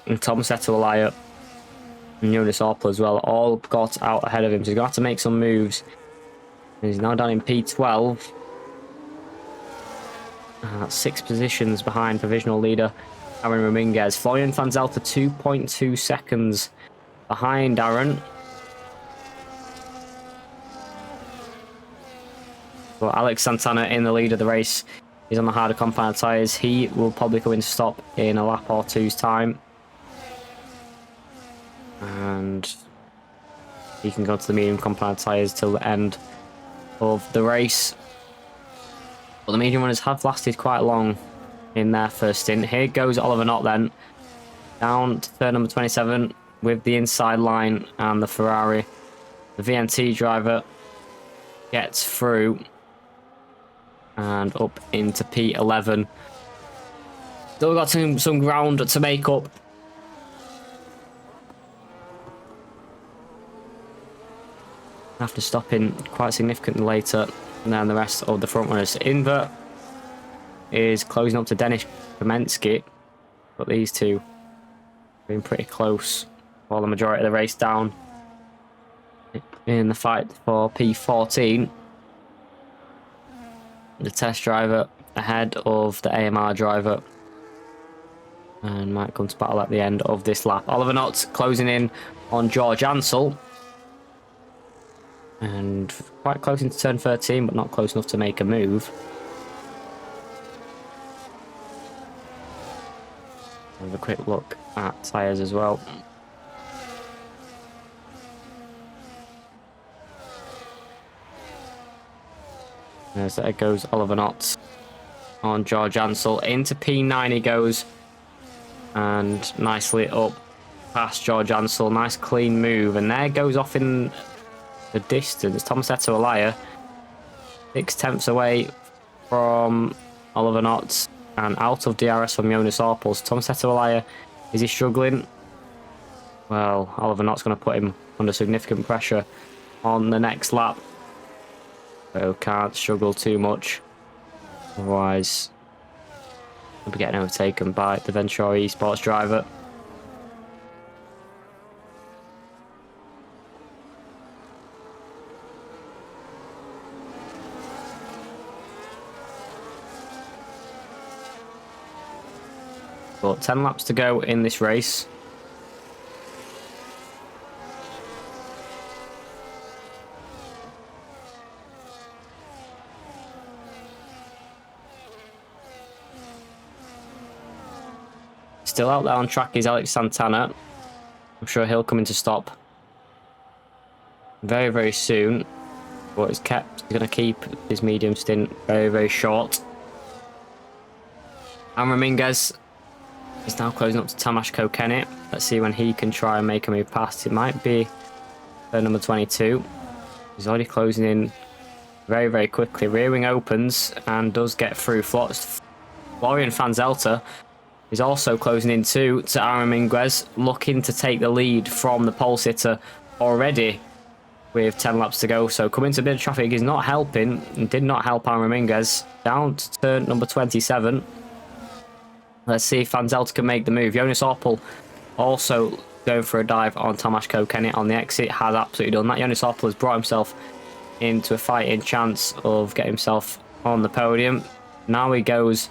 and Tom Setualaya, and Jonas Orpel as well, all got out ahead of him. So he's going to have to make some moves. And he's now down in P12. 6 positions behind provisional leader Aaron Ramirez. Florian van Zelter 2.2 seconds behind Aaron. But Alex Santana in the lead of the race. He's on the harder compound tyres. He will probably come in to stop in a lap or two's time. And he can go to the medium compound tyres till the end of the race. But the medium runners have lasted quite long in their first stint. Here goes Oliver Knott then. Down to third, number 27 with the inside line and the Ferrari. The VNT driver gets through and up into P11. Still got some ground to make up. After stopping quite significantly later than the rest of the front runners. Inver is closing up to Denis Kamensky, but these two have been pretty close for the majority of the race, down in the fight for P14. The test driver ahead of the AMR driver and might come to battle at the end of this lap. Oliver Knott closing in on George Ansel and quite close into turn 13, but not close enough to make a move. Have a quick look at tyres as well. As there goes Oliver Knott on George Ansel. Into P9 he goes. And nicely up past George Ansel. Nice clean move. And there goes off in the distance Tom Setualaya. 6/10 away from Oliver Knott. And out of DRS from Jonas Orpel. Tom Setualaya, is he struggling? Well, Oliver Knott's going to put him under significant pressure on the next lap. So can't struggle too much. Otherwise, we'll be getting overtaken by the Ventura Esports driver. But 10 laps to go in this race. Still out there on track is Alex Santana. I'm sure he'll come in to stop very, very soon. But he's going to keep his medium stint very, very short. And Ramirez is now closing up to Tamas Kokeni. Let's see when he can try and make a move past. It might be number 22. He's already closing in very, very quickly. Rear wing opens and does get through. Florian van Zelter is also closing in too to Aaron Minguez, looking to take the lead from the pole sitter already with 10 laps to go. So coming to a bit of traffic is not helping, and did not help Aaron Minguez. Down to turn number 27. Let's see if Van Zelter can make the move. Jonas Orpel also going for a dive on Tamas Kokeni on the exit. Has absolutely done that. Jonas Orpel has brought himself into a fighting chance of getting himself on the podium. Now he goes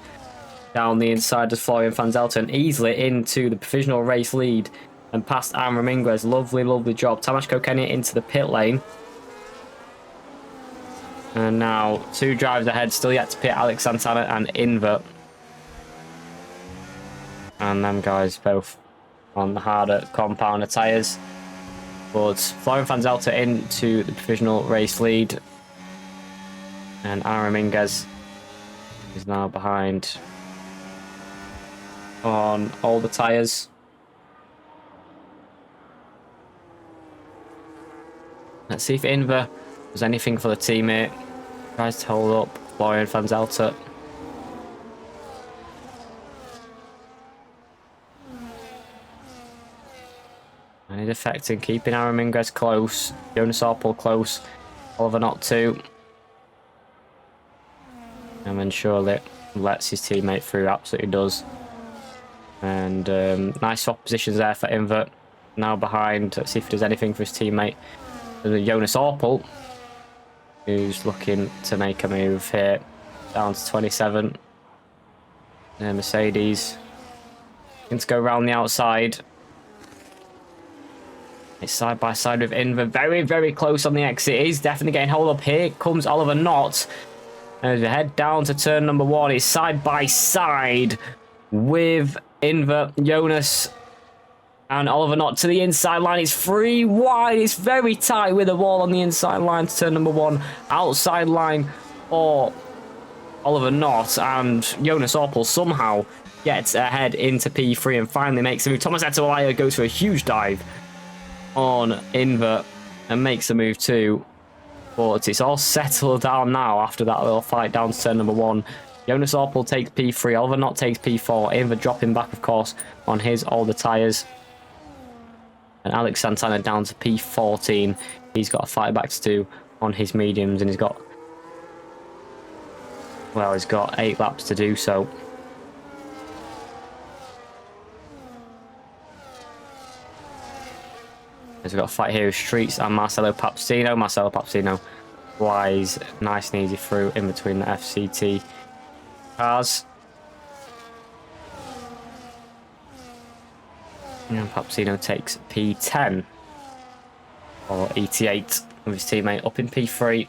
down the inside of Florian van Zelter and easily into the provisional race lead and past Aaron Ramirez. Lovely, lovely job. Tamas Kokeni into the pit lane. And now 2 drivers ahead, still yet to pit, Alex Santana and Inver. And them guys both on the harder compounder tyres. But Florian van Zelter into the provisional race lead. And Aaron Ramirez is now behind on all the tyres. Let's see if Inver does anything for the teammate. Tries to hold up Florian van Zelter. And he's affecting, keeping Aaron Minguez close. Jonas Orpel close. Oliver not too. And then surely lets his teammate through, absolutely does. And nice swap positions there for Invert. Now behind, let's see if he does anything for his teammate. There's Jonas Orpel, who's looking to make a move here. Down to 27. And Mercedes looking to go around the outside. It's side by side with Invert. Very, very close on the exit. He's definitely getting hold up. Here comes Oliver Knott. As we head down to turn number 1, he's side by side with Invert, Jonas, and Oliver Knott to the inside line. It's free wide. It's very tight with the wall on the inside line to turn number 1. Outside line for Oliver Knott, and Jonas Orpel somehow gets ahead into P3 and finally makes a move. Thomas Etowaya goes for a huge dive on Invert and makes a move too. But it's all settled down now after that little fight down to turn number 1. Jonas Orpel takes P3, Oliver Knott takes P4. Invert dropping back, of course, on his older tyres. And Alex Santana down to P14. He's got a fight back to do on his mediums, and he's got 8 laps to do so. We've got a fight here with Streets and Marcelo Papstino. Marcelo Papstino flies nice and easy through in between the FCT cars. And Papstino takes P10 or ET8 with his teammate up in P3.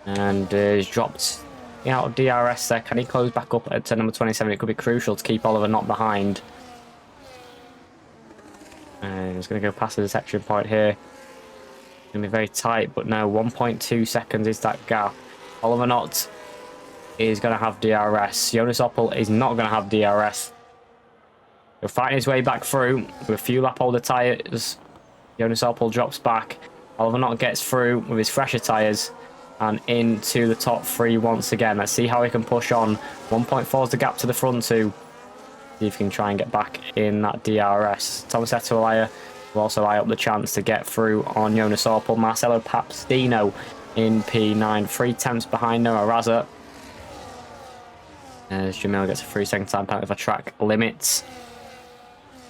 And he's dropped out of DRS there. Can he close back up at turn number 27? It could be crucial to keep Oliver not behind. And he's going to go past the detection point here. It's going to be very tight, but no, 1.2 seconds is that gap. Oliver Knott is going to have DRS. Jonas Orpel is not going to have DRS. He'll fight his way back through with a few lap holder tyres. Jonas Orpel drops back. Oliver Knott gets through with his fresher tyres and into the top 3 once again. Let's see how he can push on. 1.4 is the gap to the front 2. See if he can try and get back in that DRS. Thomas Etowaya will also eye up the chance to get through on Jonas Orpel. Marcelo Papstino in P9. 3 tenths behind Noah Raza. As Jamil gets a 3-second time penalty for track limits.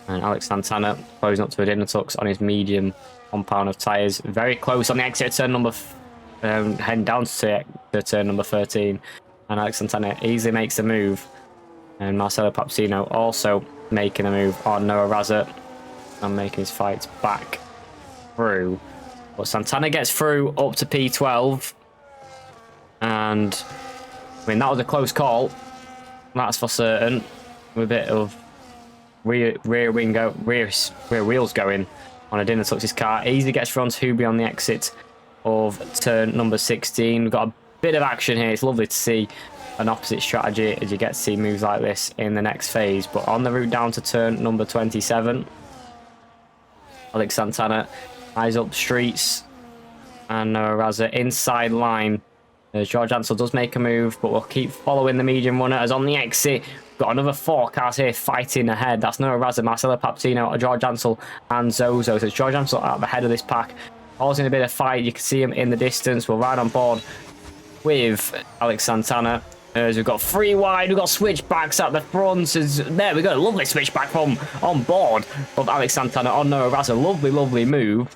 And Alex Santana closing up to a Dinatux on his medium compound of tyres. Very close on the exit turn number... heading down to turn number 13. And Alex Santana easily makes the move. And Marcelo Papstino also making a move on Noah Raza and making his fights back through. But Santana gets through up to P12. And, I mean, that was a close call. That's for certain. With a bit of rear wheels going on a Dinatux's car. Easily gets through onto Hubi on the exit of turn number 16. We've got a bit of action here. It's lovely to see an opposite strategy as you get to see moves like this in the next phase. But on the route down to turn number 27, Alex Santana eyes up Streets and Noah Raza inside line. George Ansel does make a move, but we'll keep following the medium runner as on the exit. Got another 4 cars here fighting ahead. That's Noah Raza, Marcelo Papstino, George Ansel and Zozo. So it's George Ansel at the head of this pack, causing a bit of fight. You can see him in the distance. We're right on board with Alex Santana. As we've got 3 wide, we've got switchbacks at the front. There we go, lovely switchback from on board of Alex Santana on Noah Raza. Lovely, lovely move.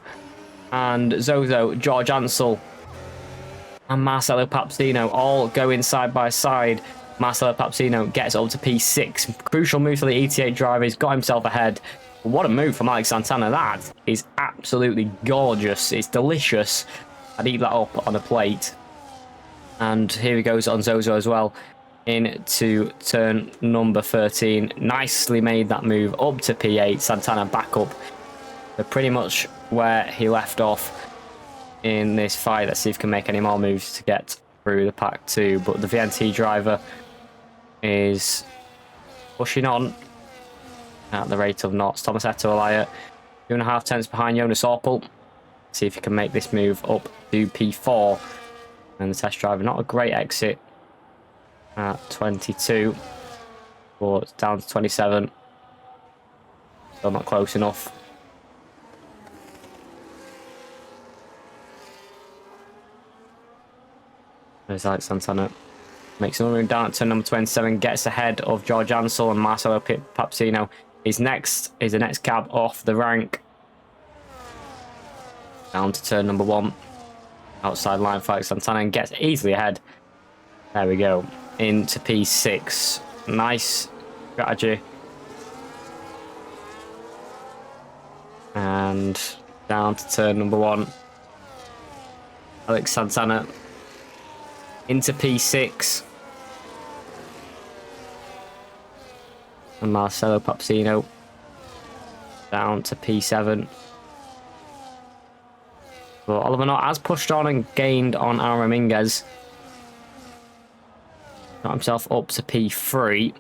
And Zozo, George Ansel and Marcelo Papstino all going side by side. Marcelo Papstino gets up to P6. Crucial move for the ET8 driver. He's got himself ahead. What a move from Alex Santana. That is absolutely gorgeous. It's delicious. I'd eat that up on a plate. And here he goes on Zozo as well into turn number 13. Nicely made that move up to P8. Santana back up. They're pretty much where he left off in this fight. Let's see if he can make any more moves to get through the pack too. But the VNT driver is pushing on at the rate of knots. Thomas Etowaya 2.5 tenths behind Jonas Orpel. See if he can make this move up to P4. And the test driver, not a great exit at 22, but down to 27. Still not close enough. There's Alex Santana. Makes another move down at turn number 27. Gets ahead of George Ansel and Marcelo Papsino. Is the next cab off the rank. Down to turn number 1. Outside line for Alex Santana and gets easily ahead. There we go. Into P6. Nice strategy. And down to turn number 1. Alex Santana into P6. And Marcelo Papsino down to P7. But Oliver Knott has pushed on and gained on Aaron Ramirez. Got himself up to P3.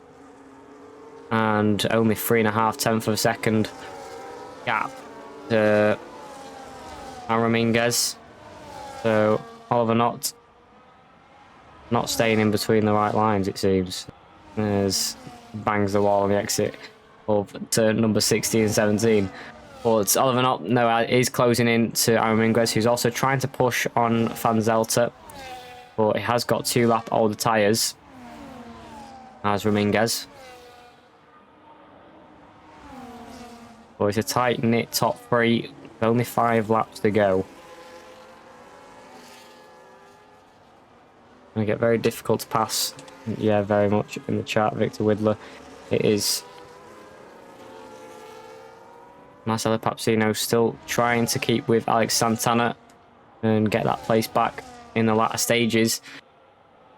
And only 3.5 of a second gap to Aaron Ramirez. So Oliver Knott not staying in between the right lines, it seems. As bangs the wall on the exit of turn number 16 and 17. But Oliver Knott, is closing in to Aaron Ramirez, who's also trying to push on Van Zelter. But he has got 2 lap older tyres as Ramirez. But it's a tight-knit top 3, with only 5 laps to go. Going to get very difficult to pass. Yeah, very much in the chat, Victor Widler. It is. Marcelo Papsino still trying to keep with Alex Santana and get that place back in the latter stages.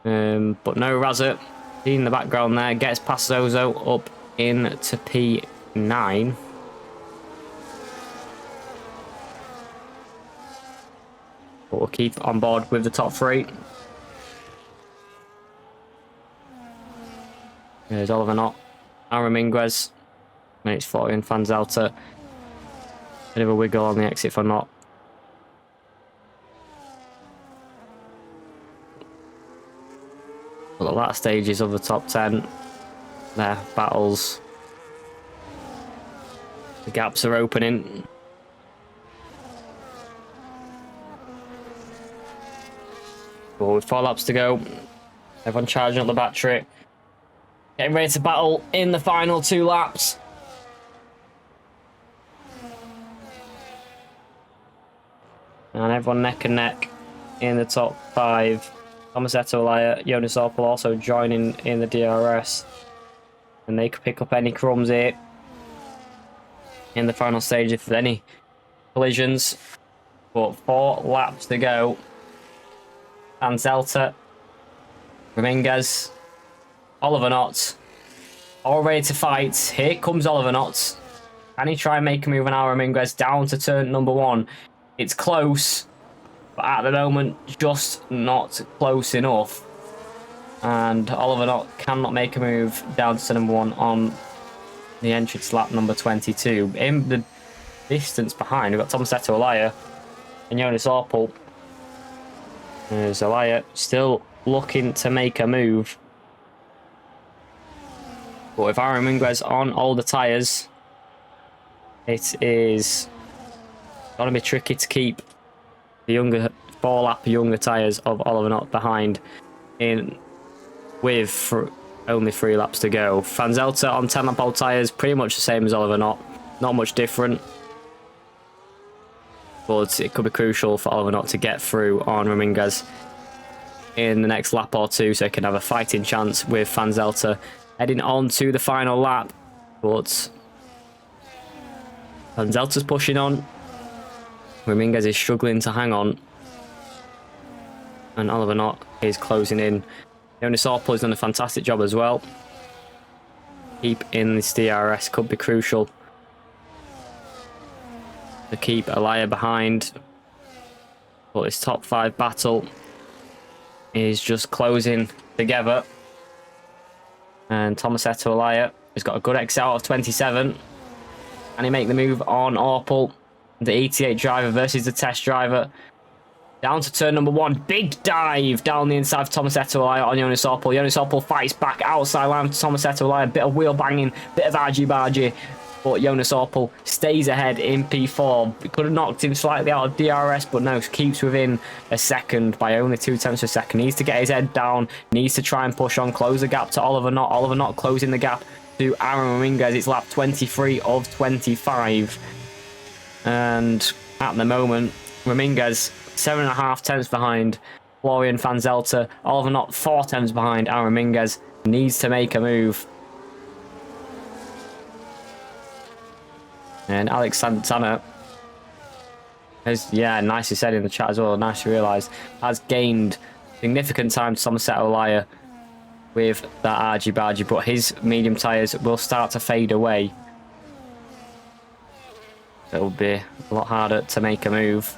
But no Razza in the background there. Gets past Zozo up into P9. But we'll keep on board with the top 3. There's Oliver Knott, Aaron Ramirez, and it's Florian Van Zelter. Bit of a wiggle on the exit for Knott. But the latter stages of the top 10, their battles. The gaps are opening. But with 4 laps to go, everyone charging up the battery. Getting ready to battle in the final 2 laps. And everyone neck and neck in the top 5. Tomasetto Olaya, Jonas Orpel also joining in the DRS. And they could pick up any crumbs here in the final stage if there's any collisions. But 4 laps to go. Van Zelter, Ramirez, Oliver Knott, all ready to fight. Here comes Oliver Knott. Can he try and make a move on Aaron Ramirez down to turn number 1? It's close, but at the moment, just not close enough. And Oliver Knott cannot make a move down to number 1 on the entrance lap number 22. In the distance behind, we've got Tomasetto Olaya and Jonas Orpel. There's Olaya still looking to make a move. But with Aaron Ramirez on older tyres, it is going to be tricky to keep the younger 4-lap younger tyres of Oliver Knott behind in with only 3 laps to go. Van Zelter on 10-lap old tyres, pretty much the same as Oliver Knott, not much different. But it could be crucial for Oliver Knott to get through on Ramirez in the next lap or 2 so he can have a fighting chance with Van Zelter heading on to the final lap. But Van Zelter's pushing on. Ramirez is struggling to hang on. And Oliver Knott is closing in. Jonas Orpel has done a fantastic job as well. Keep in this DRS could be crucial to keep Olaya behind. But this top 5 battle is just closing together. And Tomasetto Olaya has got a good exit out of 27. Can he make the move on Orpel? The ET8 driver versus the test driver. Down to turn number 1. Big dive down the inside of Tomasetto Olaya on Jonas Orpel. Jonas Orpel fights back outside line to Tomasetto Olaya. Bit of wheel banging, bit of argy-bargy. but Jonas Orpel stays ahead in P4. Could have knocked him slightly out of DRS, but no, keeps within a second by only 0.2 of a second. Needs to get his head down, needs to try and push on, close the gap to Oliver Knott. Oliver Knott closing the gap to Aaron Ramirez. It's lap 23 of 25. And at the moment, Ramirez 7.5 tenths behind Florian van Zelter. Oliver Knott 4 tenths behind Aaron Ramirez. Needs to make a move. And Alex Santana has, yeah, nicely said in the chat as well, nicely realised, has gained significant time to Somerset Olaya with that argy-bargy, but his medium tyres will start to fade away. So it'll be a lot harder to make a move.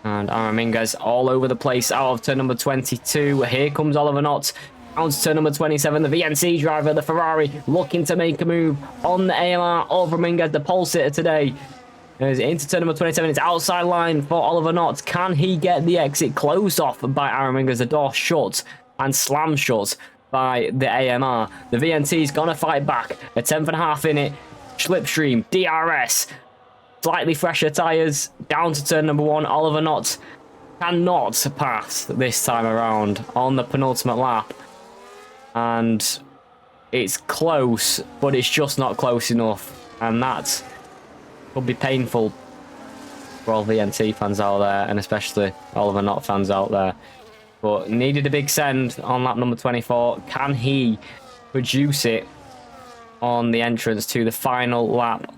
And Aaron Ramirez all over the place out of turn number 22. Here comes Oliver Knott. Down to turn number 27, the VNC driver, the Ferrari, looking to make a move on the AMR of Ramirez, the pole sitter today. Into turn number 27, it's outside line for Oliver Knott. Can he get the exit closed off by Aaron Ramirez? The door shut and slam shut by the AMR. The VNC's gonna fight back. A 10.5 in it. Slipstream, DRS. Slightly fresher tyres. Down to turn number 1. Oliver Knott cannot pass this time around on the penultimate lap. And it's close, but it's just not close enough. And that could be painful for all VNT fans out there, and especially Oliver Knott fans out there. But needed a big send on lap number 24. Can he produce it on the entrance to the final lap?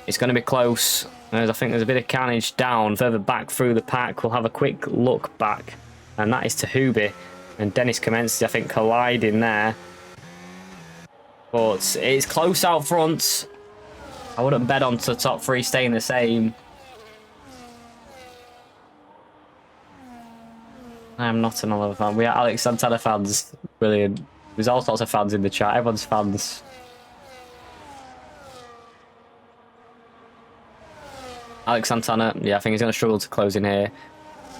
It's going to be close. I think there's a bit of carnage down further back through the pack. We'll have a quick look back, and that is to Hubi and Dennis Kamensky, I think, colliding there. But it's close out front. I wouldn't bet on the top 3 staying the same. I am not an Oliver fan. We are Alex Santana fans. Brilliant. There's all sorts of fans in the chat. Everyone's fans. Alex Santana, yeah, I think he's going to struggle to close in here.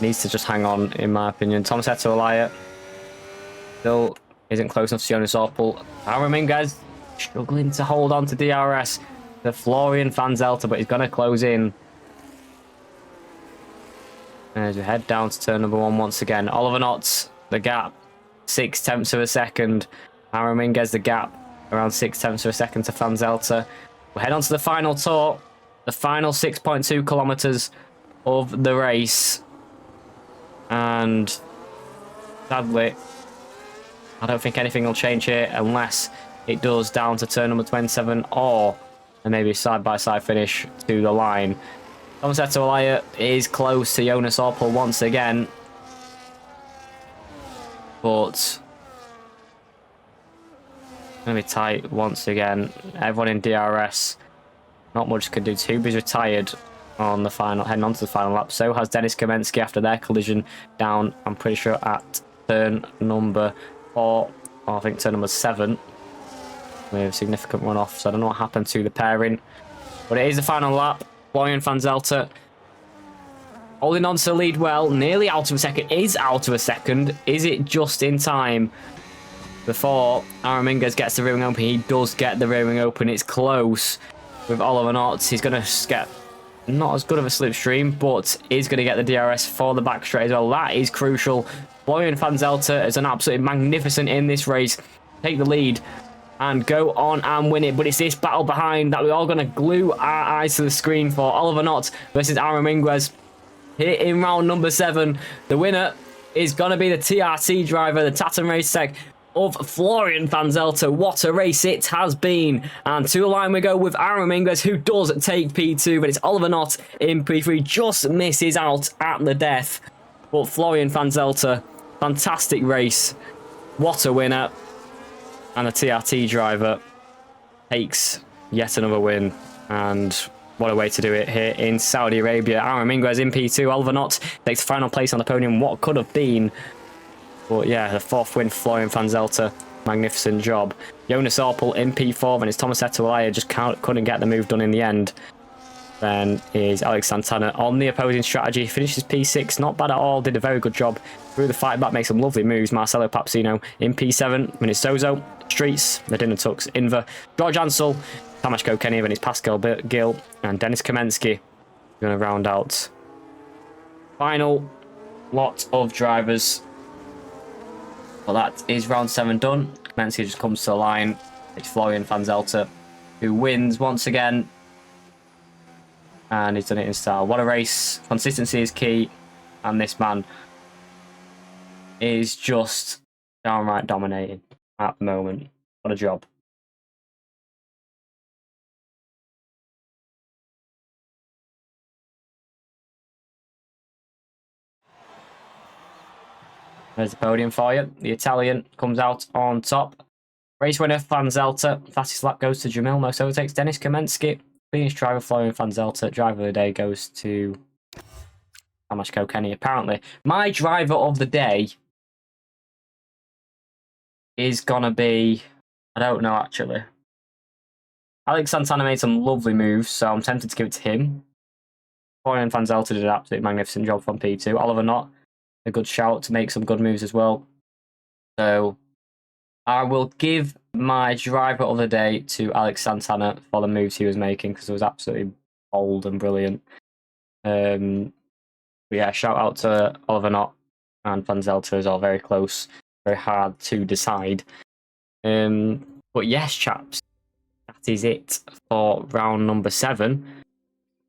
Needs to just hang on, in my opinion. Somerset Olaya still isn't close enough to Jonas Orpel. Aaron Ramirez struggling to hold on to DRS. The Florian van Zelter, but he's going to close in. As we head down to turn number 1 once again. Oliver Knott, the gap, 0.6 of a second. Aaron Ramirez, the gap, around 0.6 of a second to van Zelter. We'll head on to the final tour. The final 6.2 kilometers of the race. And sadly, I don't think anything will change here unless it does down to turn number 27 or maybe side-by-side finish to the line. Somerset Olaya is close to Jonas Orpel once again. But it's going to be tight once again. Everyone in DRS. Not much can do. Hubi's retired on the final, heading on to the final lap. So has Dennis Kamensky after their collision down, I'm pretty sure, at turn number 4, or I think turn number 7. With a significant runoff. So I don't know what happened to the pairing. But it is the final lap. Florian van Zelter holding on to the lead well. Nearly out of a second. Is out of a second. Is it just in time before Aaron Ramirez gets the rear wing open? He does get the rear wing open. It's close. With Oliver Knott, he's going to get not as good of a slipstream, but is going to get the DRS for the back straight as well. That is crucial. Florian van Zelter is an absolutely magnificent in this race. Take the lead and go on and win it. But it's this battle behind that we're all going to glue our eyes to the screen for. Oliver Knott versus Aaron Ramirez here in round number 7. The winner is going to be the TRT driver, the Tatum Race Tech of Florian van Zelter. What a race it has been. And to the line we go with Aaron Ramirez, who does take P2, but it's Oliver Knott in P3. Just misses out at the death. But Florian van Zelter, fantastic race. What a winner. And the TRT driver takes yet another win. And what a way to do it here in Saudi Arabia. Aaron Ramirez in P2. Oliver Knott takes final place on the podium. What could have been. But yeah, the 4th win for Florian van Zelter. Magnificent job. Jonas Orpel in P4, and it's Somerset Olaya just couldn't get the move done in the end. then is Alex Santana on the opposing strategy. Finishes P6, not bad at all. Did a very good job through the fight back, makes some lovely moves. Marcelo Papsino in P7, when it's Zozo, Streets, the Dinner Tux, Inver, George Ansel, Tamashko Kenny, when it's Pascal Gill, and Dennis Kamensky. Going to round out final lot of drivers. Well, that is round 7 done. Kamensky just comes to the line. It's Florian van Zelter who wins once again. And he's done it in style. What a race. Consistency is key. And this man is just downright dominating at the moment. What a job. There's the podium for you. The Italian comes out on top. Race winner, Van Zelter. Fastest lap goes to Jamil. Most overtakes Dennis Kamensky. Finished driver, Florian Van Zelter. Driver of the day goes to Tamashko Kenny, apparently. My driver of the day is going to be... I don't know, actually. Alex Santana made some lovely moves, so I'm tempted to give it to him. Florian Van Zelter did an absolutely magnificent job from P2. Oliver Knott, a good shout to make some good moves as well. So I will give my driver of the day to Alex Santana for the moves he was making, because it was absolutely bold and brilliant. But yeah, shout out to Oliver Knott and Van Zelter is all very close, very hard to decide. But yes, chaps, that is it for round number 7.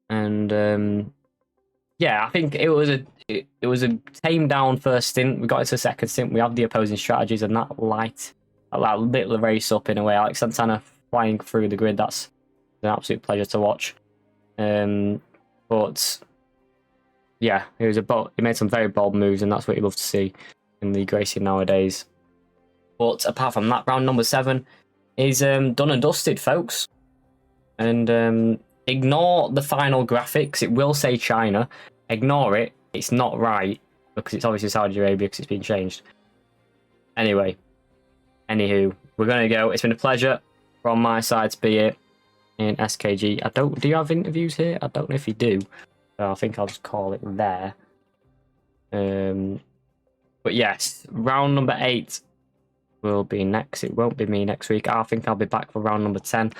And yeah, I think it was a tame down first stint. We got into the second stint. We have the opposing strategies, and that lit the race up in a way. Alex Santana flying through the grid. That's an absolute pleasure to watch. But yeah, he made some very bold moves, and that's what you love to see in the racing nowadays. But apart from that, round number 7 is done and dusted, folks. And ignore the final graphics. It will say China. Ignore it. It's not right, because it's obviously Saudi Arabia, because it's been changed. Anyway, anywho, we're going to go. It's been a pleasure from my side to be here in SKG. Do you have interviews here? I don't know if you do. So I think I'll just call it there. But yes, round number 8 will be next. It won't be me next week. I think I'll be back for round number 10.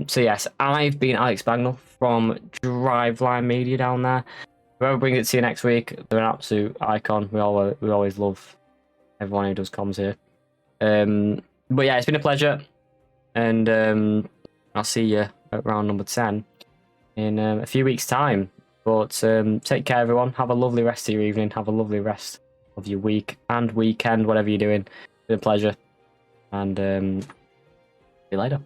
So yes, I've been Alex Bagnall from Driveline Media down there. Whoever brings it to you next week, they're an absolute icon. We always love everyone who does comms here. But yeah, it's been a pleasure, and I'll see you at round number 10 in a few weeks' time. But take care, everyone. Have a lovely rest of your evening. Have a lovely rest of your week and weekend, whatever you're doing. It's been a pleasure, and see you later.